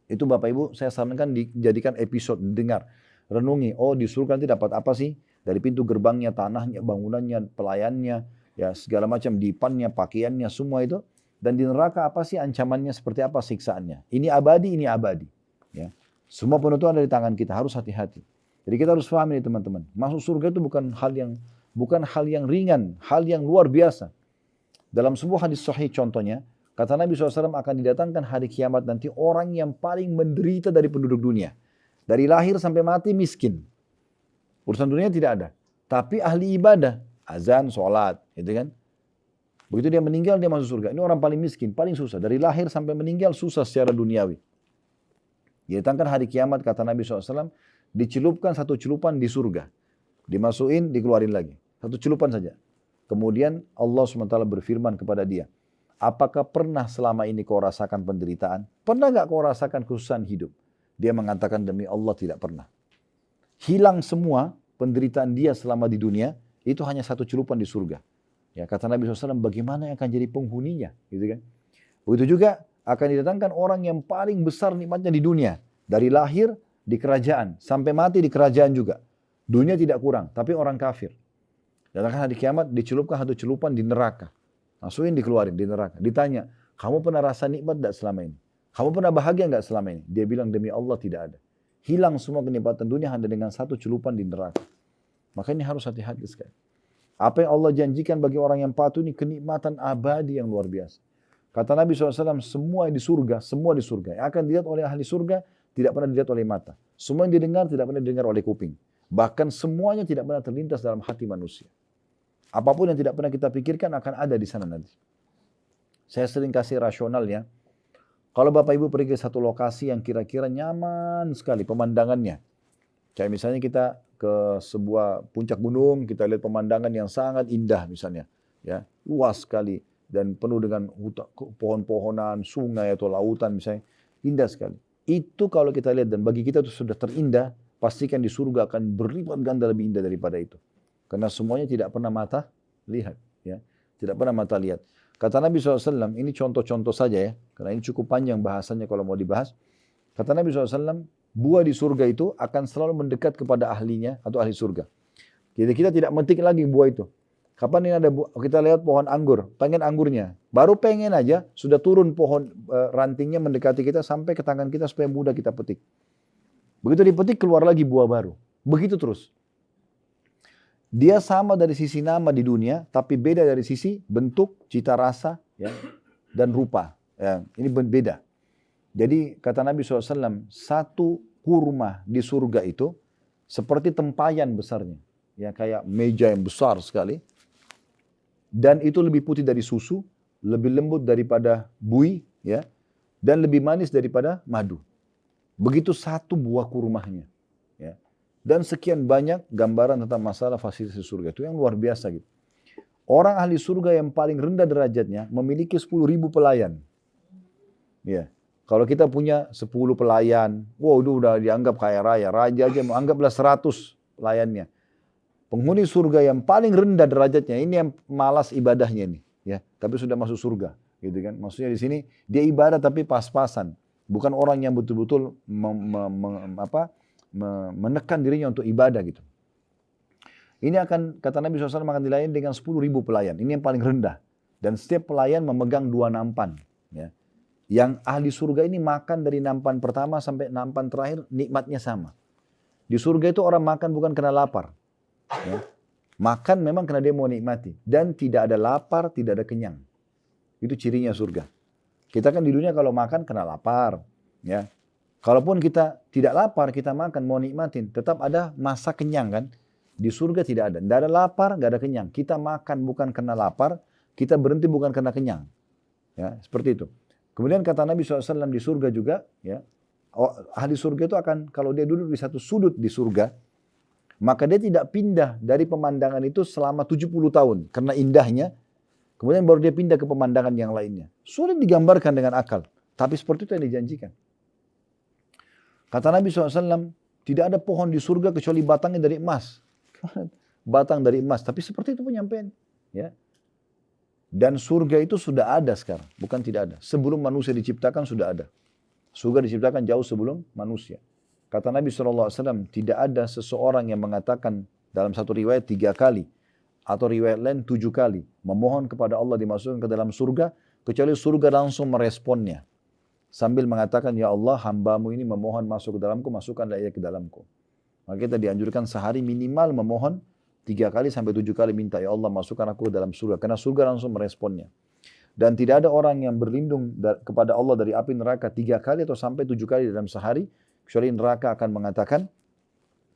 Itu Bapak Ibu saya sarankan dijadikan episode, dengar. Renungi, oh di surga nanti dapat apa sih? Dari pintu gerbangnya, tanahnya, bangunannya, pelayannya, ya segala macam, dipannya, pakaiannya, semua itu. Dan di neraka apa sih ancamannya, seperti apa siksaannya. Ini abadi, ini abadi. Ya. Semua penentuan ada di tangan kita, harus hati-hati. Jadi kita harus paham ini teman-teman. Masuk surga itu bukan hal yang ringan, hal yang luar biasa. Dalam sebuah hadis sahih contohnya, kata Nabi SAW akan didatangkan hari kiamat nanti orang yang paling menderita dari penduduk dunia. Dari lahir sampai mati miskin. Urusan dunia tidak ada. Tapi ahli ibadah, azan, sholat, gitu kan. Begitu dia meninggal, dia masuk surga. Ini orang paling miskin, paling susah. Dari lahir sampai meninggal susah secara duniawi. Didatangkan hari kiamat, kata Nabi SAW, dicelupkan satu celupan di surga. Dimasukin, dikeluarin lagi. Satu celupan saja. Kemudian Allah SWT berfirman kepada dia, apakah pernah selama ini kau rasakan penderitaan? Pernah gak kau rasakan kesusahan hidup? Dia mengatakan, demi Allah tidak pernah. Hilang semua penderitaan dia selama di dunia, itu hanya satu celupan di surga. Ya, kata Nabi SAW, bagaimana yang akan jadi penghuninya? Gitu kan? Begitu juga akan didatangkan orang yang paling besar nikmatnya di dunia. Dari lahir di kerajaan, sampai mati di kerajaan juga. Dunia tidak kurang, tapi orang kafir. Datangkan hari kiamat, dicelupkan satu celupan di neraka. Masukin, dikeluarin di neraka. Ditanya, kamu pernah rasa nikmat tidak selama ini? Kamu pernah bahagia enggak selama ini? Dia bilang, demi Allah tidak ada. Hilang semua kenikmatan dunia hanya dengan satu celupan di neraka. Maka ini harus hati-hati sekali. Apa yang Allah janjikan bagi orang yang patuh ini kenikmatan abadi yang luar biasa. Kata Nabi SAW, semua di surga, semua di surga. Yang akan dilihat oleh ahli surga, tidak pernah dilihat oleh mata. Semua yang didengar, tidak pernah didengar oleh kuping. Bahkan semuanya tidak pernah terlintas dalam hati manusia. Apapun yang tidak pernah kita pikirkan akan ada di sana nanti. Saya sering kasih rasionalnya. Kalau Bapak Ibu pergi ke satu lokasi yang kira-kira nyaman sekali pemandangannya. Kayak misalnya kita ke sebuah puncak gunung, kita lihat pemandangan yang sangat indah misalnya. Ya, luas sekali dan penuh dengan pohon-pohonan, sungai atau lautan misalnya. Indah sekali. Itu kalau kita lihat dan bagi kita itu sudah terindah, pastikan di surga akan berlipat ganda lebih indah daripada itu. Karena semuanya tidak pernah mata lihat. Ya. Tidak pernah mata lihat. Kata Nabi SAW, ini contoh-contoh saja ya, karena ini cukup panjang bahasanya kalau mau dibahas. Kata Nabi SAW, buah di surga itu akan selalu mendekat kepada ahlinya atau ahli surga. Jadi kita tidak metik lagi buah itu. Kapan ini ada buah? Kita lihat pohon anggur, pengen anggurnya. Baru pengen aja, sudah turun pohon rantingnya mendekati kita sampai ke tangan kita supaya mudah kita petik. Begitu dipetik keluar lagi buah baru. Begitu terus. Dia sama dari sisi nama di dunia, tapi beda dari sisi bentuk, cita rasa, ya, dan rupa. Ya, ini beda. Jadi kata Nabi SAW, satu kurma di surga itu seperti tempayan besarnya. Ya, kayak meja yang besar sekali. Dan itu lebih putih dari susu, lebih lembut daripada buih, ya, dan lebih manis daripada madu. Begitu satu buah kurmanya. Ya. Dan sekian banyak gambaran tentang masalah fasilitas surga. Itu yang luar biasa gitu. Orang ahli surga yang paling rendah derajatnya memiliki 10.000 pelayan. Ya. Kalau kita punya 10 pelayan, wow itu udah dianggap kaya raya. Raja aja anggaplah 100 pelayannya. Penghuni surga yang paling rendah derajatnya, ini yang malas ibadahnya nih. Ya. Tapi sudah masuk surga. Gitu kan. Maksudnya di sini dia ibadah tapi pas-pasan. Bukan orang yang betul-betul menekan dirinya untuk ibadah gitu. Ini akan, kata Nabi SAW, akan dilayani dengan 10.000 pelayan. Ini yang paling rendah. Dan setiap pelayan memegang 2 nampan. Ya. Yang ahli surga ini makan dari nampan pertama sampai nampan terakhir, nikmatnya sama. Di surga itu orang makan bukan karena lapar. Ya. Makan memang karena dia mau nikmati. Dan tidak ada lapar, tidak ada kenyang. Itu cirinya surga. Kita kan di dunia kalau makan karena lapar. Ya. Kalaupun kita tidak lapar, kita makan, mau nikmatin. Tetap ada masa kenyang kan. Di surga tidak ada. Tidak ada lapar, tidak ada kenyang. Kita makan bukan karena lapar, kita berhenti bukan karena kenyang. Ya, seperti itu. Kemudian kata Nabi SAW di surga juga, ya, ahli surga itu akan, kalau dia duduk di satu sudut di surga, maka dia tidak pindah dari pemandangan itu selama 70 tahun. Karena indahnya, kemudian baru dia pindah ke pemandangan yang lainnya. Sulit digambarkan dengan akal. Tapi seperti itu yang dijanjikan. Kata Nabi SAW, tidak ada pohon di surga kecuali batangnya dari emas. Batang dari emas. Tapi seperti itu penyampaian. Ya. Dan surga itu sudah ada sekarang. Bukan tidak ada. Sebelum manusia diciptakan sudah ada. Surga diciptakan jauh sebelum manusia. Kata Nabi SAW, tidak ada seseorang yang mengatakan dalam satu riwayat 3 kali. Atau riwayat lain 7 kali. Memohon kepada Allah dimasukkan ke dalam surga. Kecuali surga langsung meresponnya. Sambil mengatakan, ya Allah, hambamu ini memohon masuk ke dalamku, masukkanlah ia ke dalamku. Maka kita dianjurkan sehari minimal memohon 3 kali sampai 7 kali minta, ya Allah masukkan aku ke dalam surga. Karena surga langsung meresponnya. Dan tidak ada orang yang berlindung kepada Allah dari api neraka 3 kali atau sampai 7 kali dalam sehari. Kecuali neraka akan mengatakan,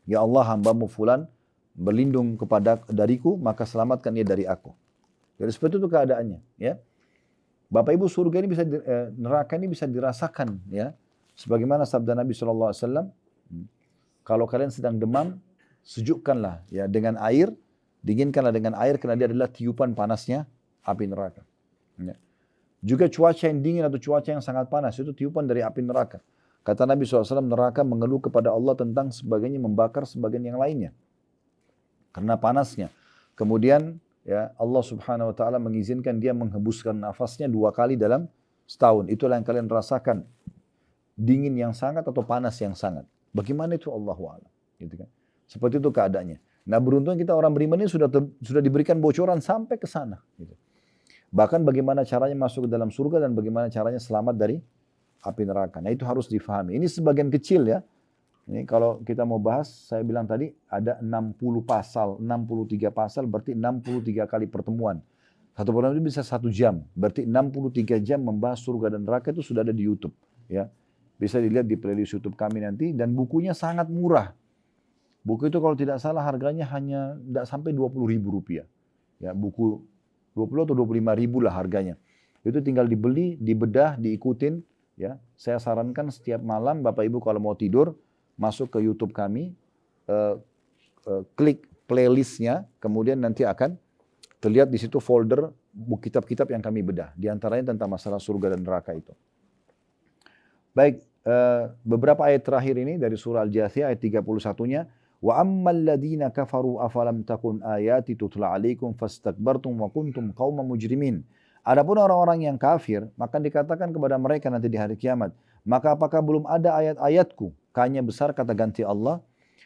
ya Allah hambamu fulan berlindung dariku, maka selamatkan ia dari aku. Jadi seperti itu keadaannya. Ya. Bapak Ibu, surga ini bisa, neraka ini bisa dirasakan. Ya. Sebagaimana sabda Nabi SAW, kalau kalian sedang demam, sejukkanlah ya dengan air, dinginkanlah dengan air karena dia adalah tiupan panasnya api neraka. Ya. Juga cuaca yang dingin atau cuaca yang sangat panas itu tiupan dari api neraka. Kata Nabi SAW, neraka mengeluh kepada Allah tentang sebagainya membakar sebagian yang lainnya karena panasnya. Kemudian ya Allah Subhanahu Wa Taala mengizinkan dia menghembuskan nafasnya 2 kali dalam setahun. Itulah yang kalian rasakan, dingin yang sangat atau panas yang sangat. Bagaimana itu Allahu a'lam. Gitu kan? Seperti itu keadaannya. Nah beruntung kita orang beriman ini sudah diberikan bocoran sampai ke sana. Gitu. Bahkan bagaimana caranya masuk ke dalam surga dan bagaimana caranya selamat dari api neraka. Nah itu harus difahami. Ini sebagian kecil ya. Ini kalau kita mau bahas, saya bilang tadi ada 60 pasal, 63 pasal berarti 63 kali pertemuan. Satu pertemuan itu bisa 1 jam. Berarti 63 jam membahas surga dan neraka itu sudah ada di YouTube. Ya. Bisa dilihat di playlist YouTube kami nanti. Dan bukunya sangat murah. Buku itu kalau tidak salah harganya hanya tidak sampai 20.000 rupiah. Ya, buku 20 atau 25.000 lah harganya. Itu tinggal dibeli, dibedah, diikutin. Ya, saya sarankan setiap malam Bapak Ibu kalau mau tidur, masuk ke YouTube kami, klik playlistnya, kemudian nanti akan terlihat di situ folder buku kitab-kitab yang kami bedah. Di antaranya tentang masalah surga dan neraka itu. Baik, beberapa ayat terakhir ini dari surah Al-Jathiyah ayat 31-nya, wa ammal ladzina kafaru afalam takun ayati tutla alaikum fastakbartum wa kuntum qauman mujrimin. Adapun orang-orang yang kafir, maka dikatakan kepada mereka nanti di hari kiamat, maka apakah belum ada ayat-ayatku? Kanya besar kata ganti Allah,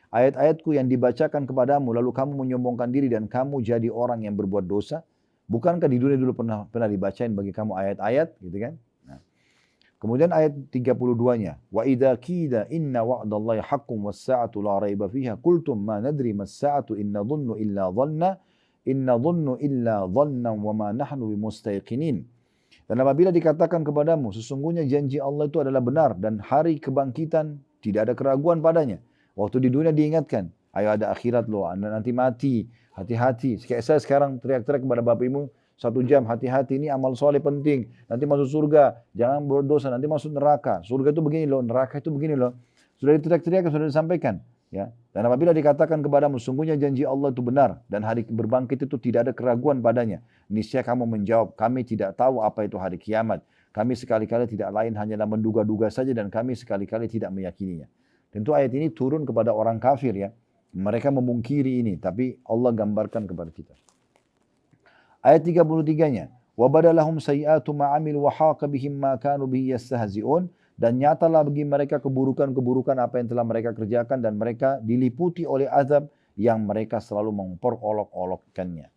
ayat-ayatku yang dibacakan kepadamu lalu kamu menyombongkan diri dan kamu jadi orang yang berbuat dosa. Bukankah di dunia dulu pernah dibacain bagi kamu ayat-ayat, gitu kan? Kemudian ayat 32-nya, wa idza qila inna wa'dallahi haqqun was-sa'atu la raiba fiha qultum ma nadri mas-sa'atu inna dhunnu illa dhannan wa ma nahnu bimustayqinin. Dan apabila dikatakan kepadamu sesungguhnya janji Allah itu adalah benar dan hari kebangkitan tidak ada keraguan padanya. Waktu di dunia diingatkan, ayo ada akhirat loh, Anda nanti mati, hati-hati. Kayak saya sekarang teriak-teriak kepada bapak ibu, 1 jam, hati-hati ini amal soleh penting. Nanti masuk surga, jangan berdosa, nanti masuk neraka. Surga itu begini loh, neraka itu begini loh. Sudah diteriak-teriak, sudah disampaikan. Ya. Dan apabila dikatakan kepadamu, sungguhnya janji Allah itu benar. Dan hari berbangkit itu tidak ada keraguan padanya. Niscaya kamu menjawab, kami tidak tahu apa itu hari kiamat. Kami sekali-kali tidak lain hanyalah menduga-duga saja dan kami sekali-kali tidak meyakininya. Tentu ayat ini turun kepada orang kafir ya. Mereka memungkiri ini, tapi Allah gambarkan kepada kita. Ayat 33-nya, wa badalahum sayyi'atu ma 'amilu wa haqa bihim ma kanu bihi yastahzi'un, dan nyatalah bagi mereka keburukan-keburukan apa yang telah mereka kerjakan dan mereka diliputi oleh azab yang mereka selalu memperolok-olokkannya.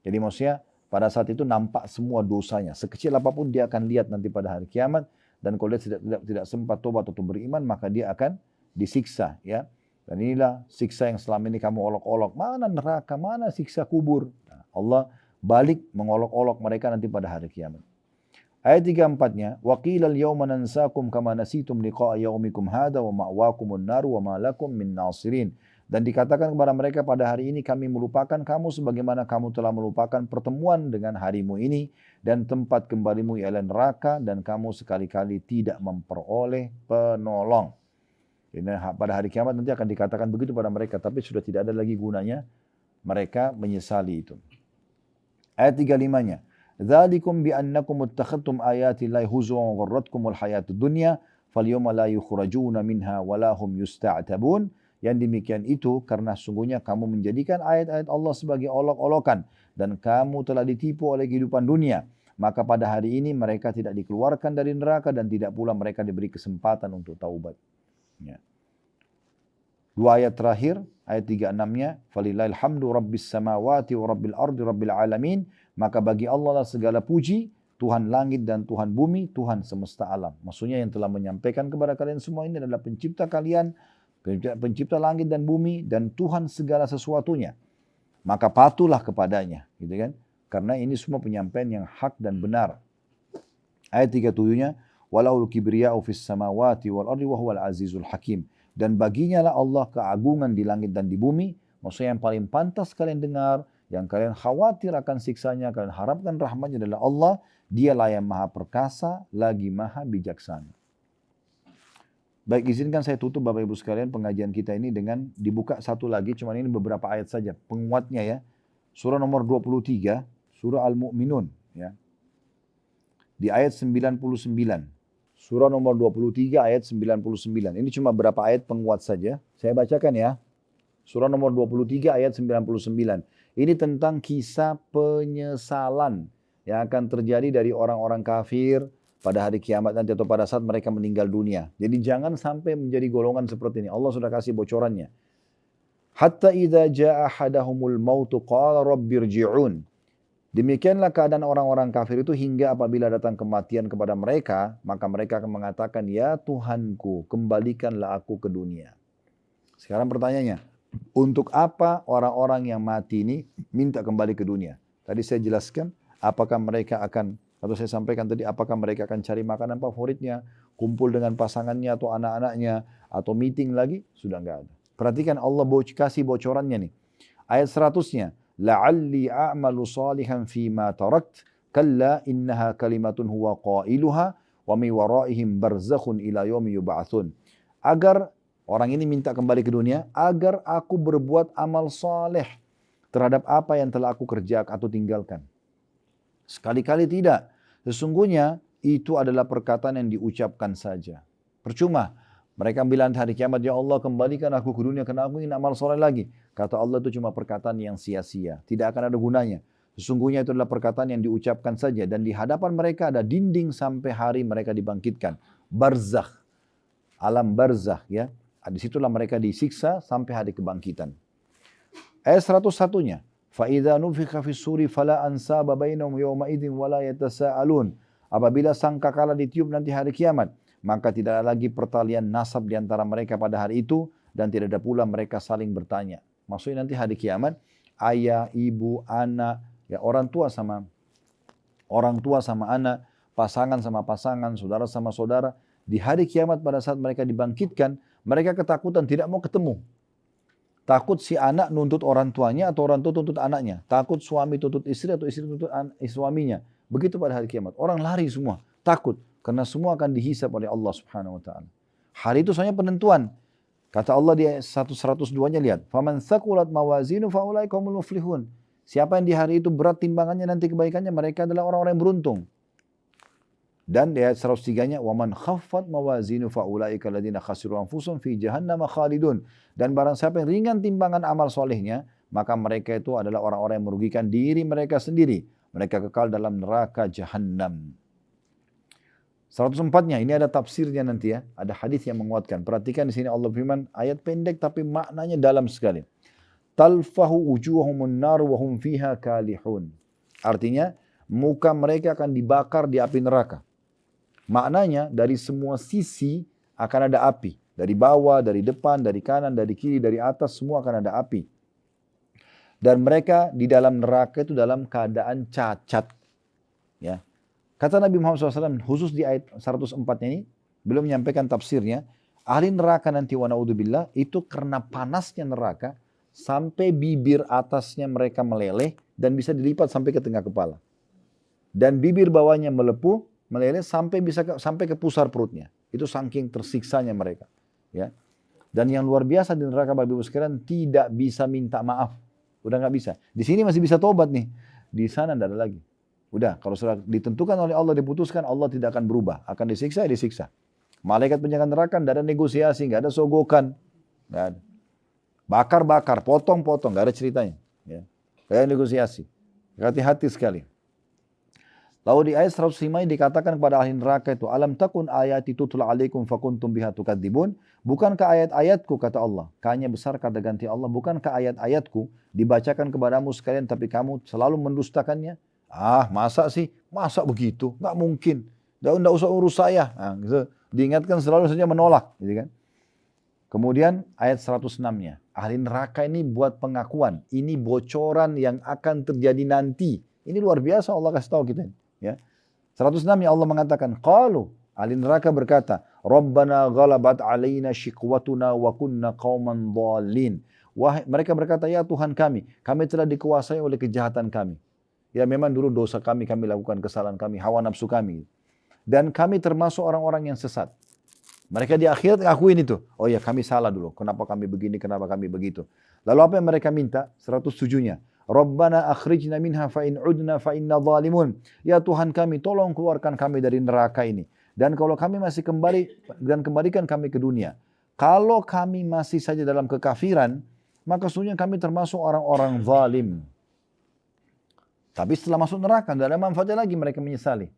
Jadi maksudnya pada saat itu nampak semua dosanya, sekecil apapun dia akan lihat nanti pada hari kiamat, dan kalau dia tidak sempat tobat atau beriman maka dia akan disiksa ya. Dan inilah siksa yang selama ini kamu olok-olok, mana neraka, mana siksa kubur. Nah, Allah balik mengolok-olok mereka nanti pada hari kiamat. Ayat 34-nya, wa qila al-yawma nansakum kama nasitum liqa'a yaumikum hadza wa ma'wakumun nar wa ma lakum min nasirin. Dan dikatakan kepada mereka pada hari ini kami melupakan kamu sebagaimana kamu telah melupakan pertemuan dengan harimu ini dan tempat kembalimu ialah neraka dan kamu sekali-kali tidak memperoleh penolong. Ini pada hari kiamat nanti akan dikatakan begitu pada mereka, tapi sudah tidak ada lagi gunanya, mereka menyesali itu. Ayat 35-nya, dzalikum bi annakum ittakhadtum ayati llahi huzwan wa gharratkumul hayatud dunya falyawma la yukhrajuna minha wa la hum yusta'tabun. Yang demikian itu karena sungguhnya kamu menjadikan ayat-ayat Allah sebagai olok-olokan dan kamu telah ditipu oleh kehidupan dunia. Maka pada hari ini mereka tidak dikeluarkan dari neraka dan tidak pula mereka diberi kesempatan untuk taubat. Ya. 2 ayat terakhir, ayat 36-nya, falillahil hamdu rabbis samawati wa rabbil ardi rabbil alamin, maka bagi Allah lah segala puji, Tuhan langit dan Tuhan bumi, Tuhan semesta alam. Maksudnya yang telah menyampaikan kepada kalian semua ini adalah pencipta kalian, pencipta langit dan bumi, dan Tuhan segala sesuatunya. Maka patuhlah kepadanya, gitu kan? Karena ini semua penyampaian yang hak dan benar. Ayat 37-nya, walahul kibriya'u fis samawati wal ardi wa huwal azizul hakim. Dan baginya lah Allah keagungan di langit dan di bumi. Maksudnya yang paling pantas kalian dengar, yang kalian khawatir akan siksanya, kalian harapkan rahmatnya adalah Allah. Dialah yang maha perkasa, lagi maha bijaksana. Baik, izinkan saya tutup Bapak Ibu sekalian pengajian kita ini dengan dibuka satu lagi, cuman ini beberapa ayat saja, penguatnya ya. Surah nomor 23, surah Al-Mu'minun ya. Di ayat 99. Surah nomor 23 ayat 99. Ini cuma beberapa ayat penguat saja. Saya bacakan ya. Surah nomor 23 ayat 99. Ini tentang kisah penyesalan yang akan terjadi dari orang-orang kafir pada hari kiamat nanti atau pada saat mereka meninggal dunia. Jadi jangan sampai menjadi golongan seperti ini. Allah sudah kasih bocorannya. Hatta idza jaa ahadahumul mautu qala rabbirji'un. Demikianlah keadaan orang-orang kafir itu hingga apabila datang kematian kepada mereka, maka mereka akan mengatakan, ya Tuhanku, kembalikanlah aku ke dunia. Sekarang pertanyaannya, untuk apa orang-orang yang mati ini minta kembali ke dunia? Tadi saya jelaskan, apakah mereka akan, atau saya sampaikan tadi, apakah mereka akan cari makanan favoritnya, kumpul dengan pasangannya atau anak-anaknya, atau meeting lagi? Sudah enggak ada. Perhatikan Allah kasih bocorannya nih. Ayat 100-nya. La'alli a'malu salihan fima tarakt kalla innaha kalimatun huwa qailuha wa mi waraihim barzakhun ila yaumi yub'atsun. Agar orang ini minta kembali ke dunia agar aku berbuat amal saleh terhadap apa yang telah aku kerjakan atau tinggalkan. Sekali-kali tidak. Sesungguhnya itu adalah perkataan yang diucapkan saja. Percuma. Mereka bilang hari kiamat, ya Allah kembalikan aku ke dunia karena aku ingin amal soleh lagi. Kata Allah itu cuma perkataan yang sia-sia. Tidak akan ada gunanya. Sesungguhnya itu adalah perkataan yang diucapkan saja. Dan di hadapan mereka ada dinding sampai hari mereka dibangkitkan. Barzakh. Alam barzakh ya. Disitulah mereka disiksa sampai hari kebangkitan. Ayat 101-nya. فَإِذَا نُفِخَ فِي السُّورِ فَلَا أَنْسَابَ بَيْنَهُمْ يَوْمَئِذٍ وَلَا يَتَسَاءَلُونَ. Apabila sangkakala ditiup nanti hari kiamat, maka tidak ada lagi pertalian nasab di antara mereka pada hari itu, dan tidak ada pula mereka saling bertanya. Maksudnya nanti hari kiamat, ayah, ibu, anak, ya orang tua sama anak, pasangan sama pasangan, saudara sama saudara, di hari kiamat pada saat mereka dibangkitkan, mereka ketakutan tidak mau ketemu. Takut si anak nuntut orang tuanya atau orang tua tuntut anaknya. Takut suami tuntut istri atau istri tuntut suaminya. Begitu pada hari kiamat. Orang lari semua. Takut. Karena semua akan dihisab oleh Allah subhanahu wa ta'ala. Hari itu soalnya penentuan. Kata Allah di 102-nya lihat. فَمَنْ ثَقُلَتْ مَوَازِينُ فَأُولَٰئِكَ هُمُ الْمُفْلِحُونَ. Siapa yang di hari itu berat timbangannya nanti kebaikannya, mereka adalah orang-orang yang beruntung. Dan di ayat 103-nya, وَمَنْ خَفَّتْ مَوَازِينُ فَأُولَٰئِكَ الَّذِينَ خَسِرُوا أَنفُسَهُمْ فِي جَهَنَّمَ خَالِدُونَ. Dan barang siapa yang ringan timbangan amal solehnya, maka mereka itu adalah orang-orang yang merugikan diri mereka sendiri. Mereka kekal dalam neraka Jahannam. 104-nya, ini ada tafsirnya nanti ya. Ada hadis yang menguatkan. Perhatikan di sini Allah firman, ayat pendek tapi maknanya dalam sekali. Talfahu wujuhumun nar wa hum fiha kalihun. Artinya, muka mereka akan dibakar di api neraka. Maknanya dari semua sisi akan ada api. Dari bawah, dari depan, dari kanan, dari kiri, dari atas, semua akan ada api. Dan mereka di dalam neraka itu dalam keadaan cacat. Ya. Kata Nabi Muhammad SAW khusus di ayat 104 ini, belum menyampaikan tafsirnya, ahli neraka nanti wa na'udzubillah itu karena panasnya neraka, sampai bibir atasnya mereka meleleh dan bisa dilipat sampai ke tengah kepala. Dan bibir bawahnya melepuh, meleleh sampai sampai ke pusar perutnya. Itu saking tersiksanya mereka. Ya. Dan yang luar biasa di neraka Bapak Ibu sekalian tidak bisa minta maaf. Udah nggak bisa. Di sini masih bisa tobat nih. Di sana tidak ada lagi. Udah, kalau sudah ditentukan oleh Allah, diputuskan, Allah tidak akan berubah. Akan disiksa, ya disiksa. Malaikat penjaga neraka tidak ada negosiasi, nggak ada sogokan. Nggak ada. Bakar-bakar, potong-potong, nggak ada ceritanya. Ya. Kayak negosiasi. Hati-hati sekali. Lalu di ayat 105 dikatakan kepada ahli neraka itu, alam takun ayati tutla alaikum fakuntum biha tukadzibun. Bukankah ayat-ayatku, kata Allah. K-nya besar kata ganti Allah. Bukankah ayat-ayatku dibacakan kepadamu sekalian tapi kamu selalu mendustakannya? Ah, masa sih? Masa begitu? Nggak mungkin. Nggak usah urus saya. Nah, gitu. Diingatkan selalu saja menolak. Gitu kan? Kemudian ayat 106-nya. Ahli neraka ini buat pengakuan. Ini bocoran yang akan terjadi nanti. Ini luar biasa Allah kasih tahu kita. Ya. 106 ya Allah mengatakan, qalu, ahli neraka berkata, Rabbana ghalabat alaina shiqwatuna wa kunna qauman dhalin. Wahai, mereka berkata, ya Tuhan kami telah dikuasai oleh kejahatan kami. Ya memang dulu dosa kami lakukan kesalahan kami, hawa nafsu kami. Dan kami termasuk orang-orang yang sesat. Mereka di akhirat ngakuin itu. Oh ya kami salah dulu, kenapa kami begini, kenapa kami begitu. Lalu apa yang mereka minta? 107-nya. Rabbana akhrijna minha fa in udna fa inna zalimun. Ya Tuhan kami, tolong keluarkan kami dari neraka ini. Dan kalau kami masih kembalikan kami ke dunia. Kalau kami masih saja dalam kekafiran, maka sesungguhnya kami termasuk orang-orang zalim. Tapi setelah masuk neraka, tidak ada manfaatnya lagi, mereka menyesali.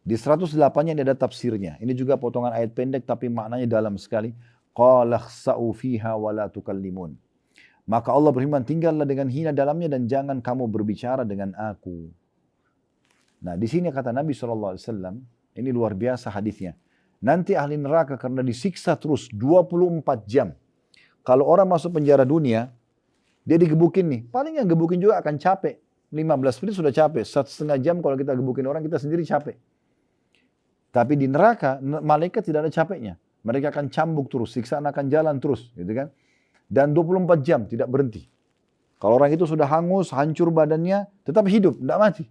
Di 108-nya ada tafsirnya. Ini juga potongan ayat pendek tapi maknanya dalam sekali. Qala khsa'u fiha wa la tukallimun. Maka Allah berfirman, tinggallah dengan hina dalamnya dan jangan kamu berbicara dengan aku. Nah di sini kata Nabi SAW, ini luar biasa hadisnya. Nanti ahli neraka karena disiksa terus 24 jam. Kalau orang masuk penjara dunia, dia digebukin nih. Paling yang gebukin juga akan capek. 15 menit sudah capek. 1,5 jam kalau kita gebukin orang, kita sendiri capek. Tapi di neraka, malaikat tidak ada capeknya. Mereka akan cambuk terus, siksaan akan jalan terus. Gitu kan? Dan 24 jam tidak berhenti. Kalau orang itu sudah hangus, hancur badannya, tetap hidup, tidak mati.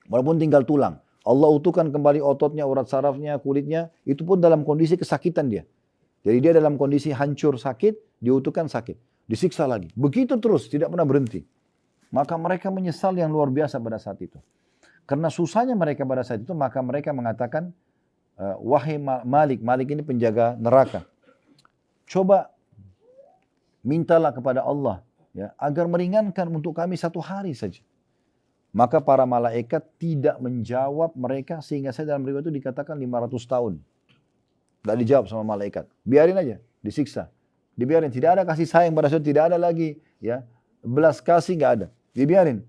Walaupun tinggal tulang. Allah utuhkan kembali ototnya, urat sarafnya, kulitnya, itu pun dalam kondisi kesakitan dia. Jadi dia dalam kondisi hancur sakit, diutuhkan sakit. Disiksa lagi. Begitu terus, tidak pernah berhenti. Maka mereka menyesal yang luar biasa pada saat itu. Karena susahnya mereka pada saat itu, maka mereka mengatakan, wahai Malik, Malik ini penjaga neraka. Coba mintalah kepada Allah ya, agar meringankan untuk kami 1 hari saja. Maka para malaikat tidak menjawab mereka, sehingga saya dalam riwayat itu dikatakan 500 tahun. Tidak dijawab sama malaikat. Biarin aja, disiksa. Dibiarin, tidak ada kasih sayang pada saat, tidak ada lagi ya belas kasih, nggak ada. Dibiarin.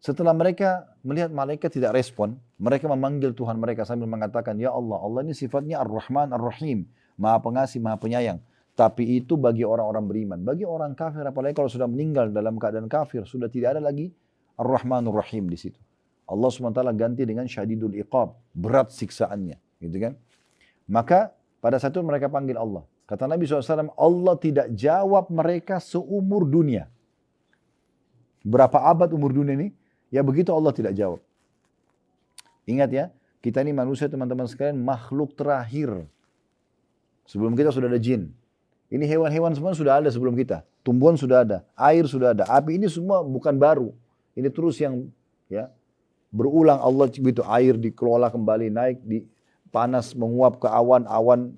Setelah mereka melihat malaikat tidak respon, mereka memanggil Tuhan mereka sambil mengatakan, ya Allah, Allah ini sifatnya Ar-Rahman Ar-Rahim, Maha Pengasih, Maha Penyayang. Tapi itu bagi orang-orang beriman. Bagi orang kafir, apalagi kalau sudah meninggal dalam keadaan kafir, sudah tidak ada lagi Ar-Rahman Ar-Rahim di situ. Allah SWT ganti dengan Syadidul Iqab, berat siksaannya, gitu kan? Maka pada saat itu mereka panggil Allah. Kata Nabi SAW, Allah tidak jawab mereka seumur dunia. Berapa abad umur dunia ini? Ya begitu Allah tidak jawab. Ingat ya, kita ini manusia teman-teman sekalian, makhluk terakhir. Sebelum kita sudah ada jin. Ini hewan-hewan semua sudah ada sebelum kita. Tumbuhan sudah ada, air sudah ada. Api ini semua bukan baru. Ini terus yang ya berulang Allah begitu. Air dikelola kembali, naik, panas menguap ke awan,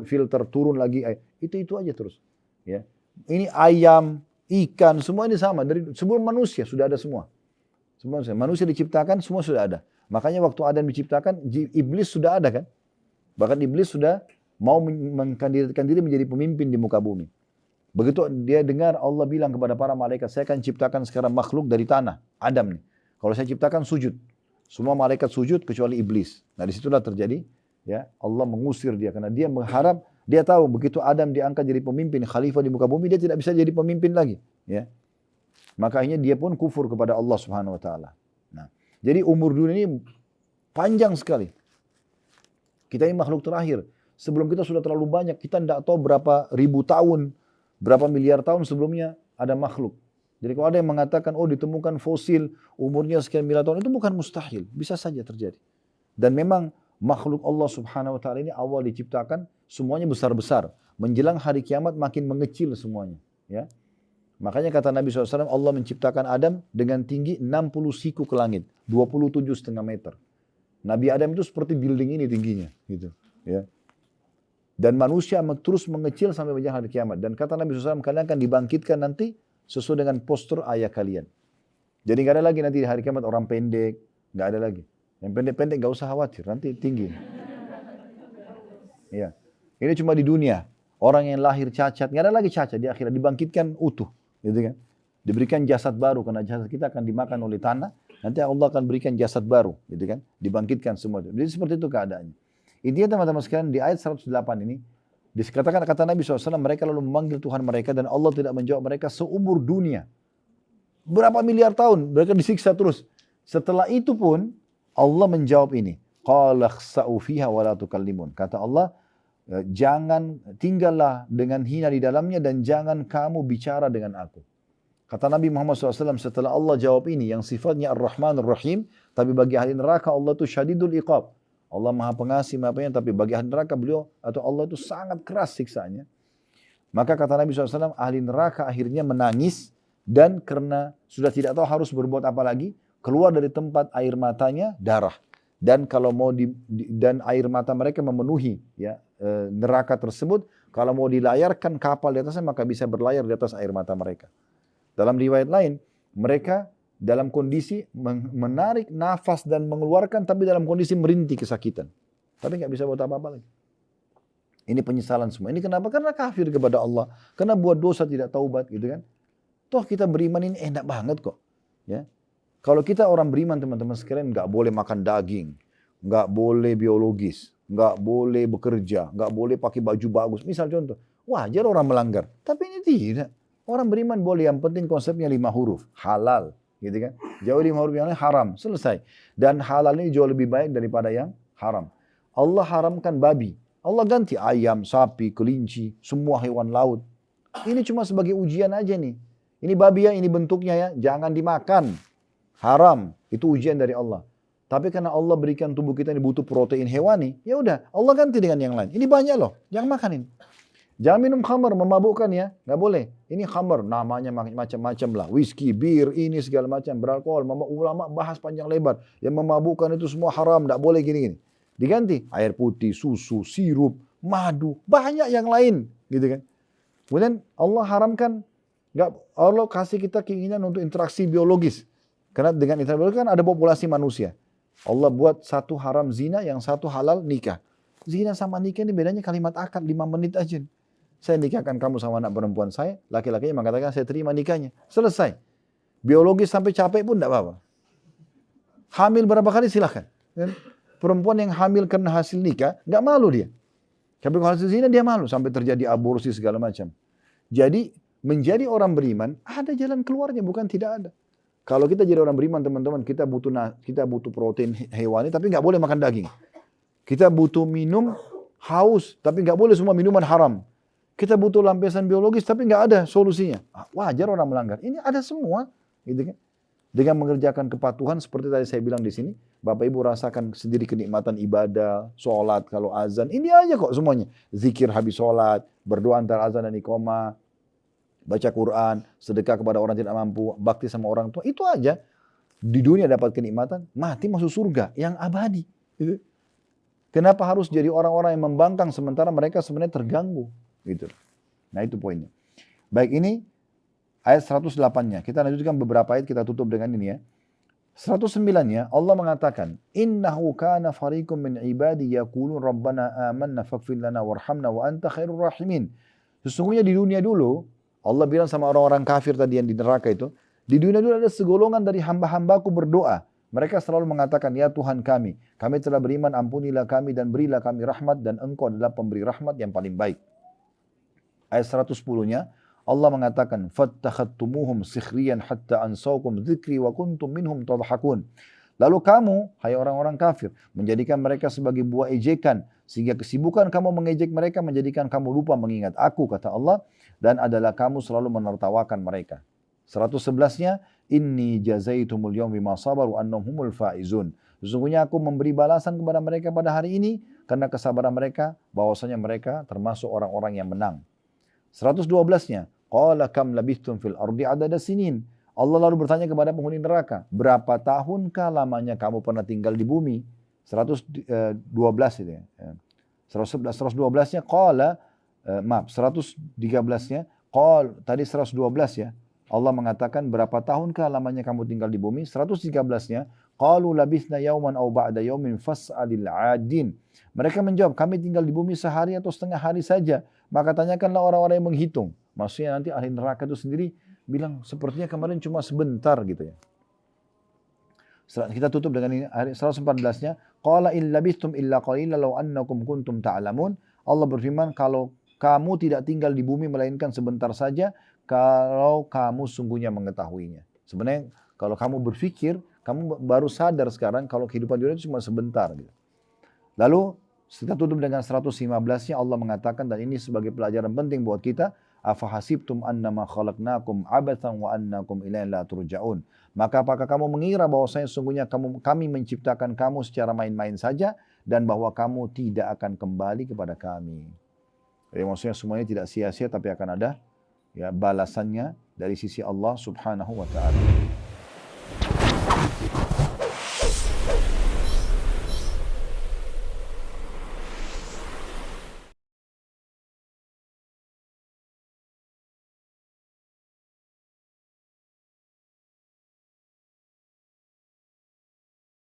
filter turun lagi. Itu aja terus. Ya. Ini ayam, ikan, semua ini sama. Dari sebelum manusia sudah ada semua. Manusia diciptakan, semua sudah ada. Makanya waktu Adam diciptakan, iblis sudah ada kan. Bahkan iblis sudah mau mengkandidatkan diri menjadi pemimpin di muka bumi. Begitu dia dengar Allah bilang kepada para malaikat, saya akan ciptakan sekarang makhluk dari tanah, Adam nih. Kalau saya ciptakan sujud. Semua malaikat sujud kecuali iblis. Nah disitulah terjadi, ya Allah mengusir dia. Karena dia mengharap, dia tahu begitu Adam diangkat jadi pemimpin, khalifah di muka bumi, dia tidak bisa jadi pemimpin lagi. Ya. Maka akhirnya dia pun kufur kepada Allah Subhanahu Wa Taala. Nah, jadi umur dunia ini panjang sekali. Kita ini makhluk terakhir. Sebelum kita sudah terlalu banyak, kita tidak tahu berapa ribu tahun, berapa miliar tahun sebelumnya ada makhluk. Jadi kalau ada yang mengatakan, oh ditemukan fosil, umurnya sekian miliar tahun, itu bukan mustahil. Bisa saja terjadi. Dan memang makhluk Allah Subhanahu Wa Taala ini awal diciptakan, semuanya besar-besar. Menjelang hari kiamat makin mengecil semuanya. Ya. Makanya kata Nabi SAW, Allah menciptakan Adam dengan tinggi 60 siku ke langit. 27,5 meter. Nabi Adam itu seperti building ini tingginya. Gitu. Ya. Dan manusia terus mengecil sampai menjelang hari kiamat. Dan kata Nabi SAW, kalian akan dibangkitkan nanti sesuai dengan postur ayah kalian. Jadi nggak ada lagi nanti di hari kiamat orang pendek. Nggak ada lagi. Yang pendek-pendek nggak usah khawatir, nanti tinggi. Ya. Ini cuma di dunia. Orang yang lahir cacat, nggak ada lagi cacat. Di akhirat dibangkitkan utuh. Gitu kan? Diberikan jasad baru, karena jasad kita akan dimakan oleh tanah. Nanti Allah akan berikan jasad baru. Gitu kan? Dibangkitkan semua. Jadi seperti itu keadaannya. Intinya teman-teman sekalian di ayat 108 ini dikatakan kata Nabi SAW, mereka lalu memanggil Tuhan mereka dan Allah tidak menjawab mereka seumur dunia. Berapa miliar tahun mereka disiksa terus. Setelah itu pun Allah menjawab ini. Qala khsa'u fiha wa la tukallimun. Kata Allah, jangan tinggallah dengan hina di dalamnya dan jangan kamu bicara dengan aku. Kata Nabi Muhammad SAW setelah Allah jawab ini yang sifatnya Ar-Rahman Ar-Rahim, tapi bagi ahli neraka Allah itu Syadidul Iqab. Allah Maha Pengasih, Maha Penyayang, tapi bagi ahli neraka beliau atau Allah itu sangat keras siksaannya. Maka kata Nabi SAW, ahli neraka akhirnya menangis dan karena sudah tidak tahu harus berbuat apa lagi, keluar dari tempat air matanya darah. Dan kalau mau dan air mata mereka memenuhi ya neraka tersebut, kalau mau dilayarkan kapal di atasnya maka bisa berlayar di atas air mata mereka. Dalam riwayat lain, mereka dalam kondisi menarik nafas dan mengeluarkan, tapi dalam kondisi merintih kesakitan. Tapi nggak bisa buat apa-apa lagi. Ini penyesalan semua. Ini kenapa? Karena kafir kepada Allah. Karena buat dosa tidak taubat gitu kan. Toh kita beriman ini enak banget kok. Ya. Kalau kita orang beriman teman-teman sekalian nggak boleh makan daging. Nggak boleh biologis. Nggak boleh bekerja. Nggak boleh pakai baju bagus. Misal contoh. Wajar orang melanggar. Tapi ini tidak. Orang beriman boleh. Yang penting konsepnya 5 huruf. Halal. Gitu kan? Jauh 5 huruf yang lain haram, selesai. Dan halal ini jauh lebih baik daripada yang haram. Allah haramkan babi. Allah ganti ayam, sapi, kelinci, semua hewan laut. Ini cuma sebagai ujian aja nih. Ini babi ya, ini bentuknya ya, jangan dimakan. Haram, itu ujian dari Allah. Tapi karena Allah berikan tubuh kita ini butuh protein hewani, ya udah, Allah ganti dengan yang lain. Ini banyak loh, jangan makanin. Jangan minum khamar, memabukkan ya. Nggak boleh. Ini khamar, namanya macam-macam lah. Whisky, bir, ini segala macam. Beralkohol, ulama bahas panjang lebar. Yang memabukkan itu semua haram, nggak boleh gini-gini. Diganti air putih, susu, sirup, madu, banyak yang lain, gitu kan. Kemudian Allah haramkan, Allah kasih kita keinginan untuk interaksi biologis. Karena dengan interaksi biologis kan ada populasi manusia. Allah buat satu haram zina, yang satu halal nikah. Zina sama nikah ini bedanya kalimat akad 5 menit aja. Saya nikahkan kamu sama anak perempuan saya, laki-lakinya mengatakan saya terima nikahnya. Selesai. Biologis sampai capek pun tidak apa-apa. Hamil berapa kali silahkan. Perempuan yang hamil karena hasil nikah, nggak malu dia. Tapi kalau hasil zina dia malu, sampai terjadi aborsi segala macam. Jadi menjadi orang beriman, ada jalan keluarnya, bukan tidak ada. Kalau kita jadi orang beriman teman-teman, kita butuh protein hewani, tapi nggak boleh makan daging. Kita butuh minum haus, tapi nggak boleh semua minuman haram. Kita butuh lampiasan biologis, tapi nggak ada solusinya. Wajar orang melanggar. Ini ada semua, gitu kan? Dengan mengerjakan kepatuhan seperti tadi saya bilang di sini, Bapak Ibu rasakan sendiri kenikmatan ibadah, sholat, kalau azan, ini aja kok semuanya. Zikir habis sholat, berdoa antara azan dan iqamah, baca Quran, sedekah kepada orang tidak mampu, bakti sama orang tua, itu aja. Di dunia dapat kenikmatan, mati masuk surga yang abadi. Gitu. Kenapa harus jadi orang-orang yang membangkang sementara mereka sebenarnya terganggu? Gitu. Nah itu poinnya. Baik, ini ayat 108-nya. Kita lanjutkan beberapa ayat, kita tutup dengan ini ya. 109-nya Allah mengatakan, "Innahu kana fariqum min ibadi yaqulun rabbana amanna faghfir lana warhamna wa anta khairur rahimin." Sesungguhnya di dunia dulu, Allah bilang sama orang-orang kafir tadi yang di neraka itu, di dunia dulu ada segolongan dari hamba-hambaku berdoa. Mereka selalu mengatakan, "Ya Tuhan kami telah beriman, ampunilah kami dan berilah kami rahmat, dan Engkau adalah pemberi rahmat yang paling baik." Ayat 110-nya Allah mengatakan, "Fattakhadtumuhum sikhriyan hatta ansaukum dzikri wa kuntum minhum tadhakun." Lalu kamu, hai orang-orang kafir, menjadikan mereka sebagai buah ejekan, sehingga kesibukan kamu mengejek mereka menjadikan kamu lupa mengingat aku, kata Allah, dan adalah kamu selalu menertawakan mereka. 111-nya, "Inni jazaitumul yawma bima sabaru annahumul faizun." Sesungguhnya aku memberi balasan kepada mereka pada hari ini karena kesabaran mereka, bahwasanya mereka termasuk orang-orang yang menang. 112-nya, "Qala kam labithtum fil ardi adada sinin." Allah lalu bertanya kepada penghuni neraka, berapa tahunkah lamanya kamu pernah tinggal di bumi? 112 itu ya. 112-nya qala, 113-nya tadi 112 ya. Allah mengatakan berapa tahunkah lamanya kamu tinggal di bumi? 113-nya qalu labithna yauman aw ba'da yaumin fas'alil 'adin. Mereka menjawab, kami tinggal di bumi sehari atau setengah hari saja. Maka tanyakanlah orang-orang yang menghitung. Maksudnya nanti ahli neraka itu sendiri bilang, sepertinya kemarin cuma sebentar gitu ya. Kita tutup dengan ini, ayat 114-nya. Qala in labithtum illa qalila law annakum kuntum ta'lamun. Allah berfirman, kalau kamu tidak tinggal di bumi melainkan sebentar saja, kalau kamu sungguhnya mengetahuinya. Sebenarnya kalau kamu berpikir, kamu baru sadar sekarang kalau kehidupan dunia itu cuma sebentar gitu. Lalu kita tutup dengan 115-nya Allah mengatakan, dan ini sebagai pelajaran penting buat kita, afahasibtum annama khalaqnakum abathan wa annakum ilaihi la turja'un. Maka apakah kamu mengira bahwasanya sesungguhnya kami menciptakan kamu secara main-main saja dan bahwa kamu tidak akan kembali kepada kami. Jadi maksudnya semuanya tidak sia-sia, tapi akan ada ya balasannya dari sisi Allah Subhanahu wa taala.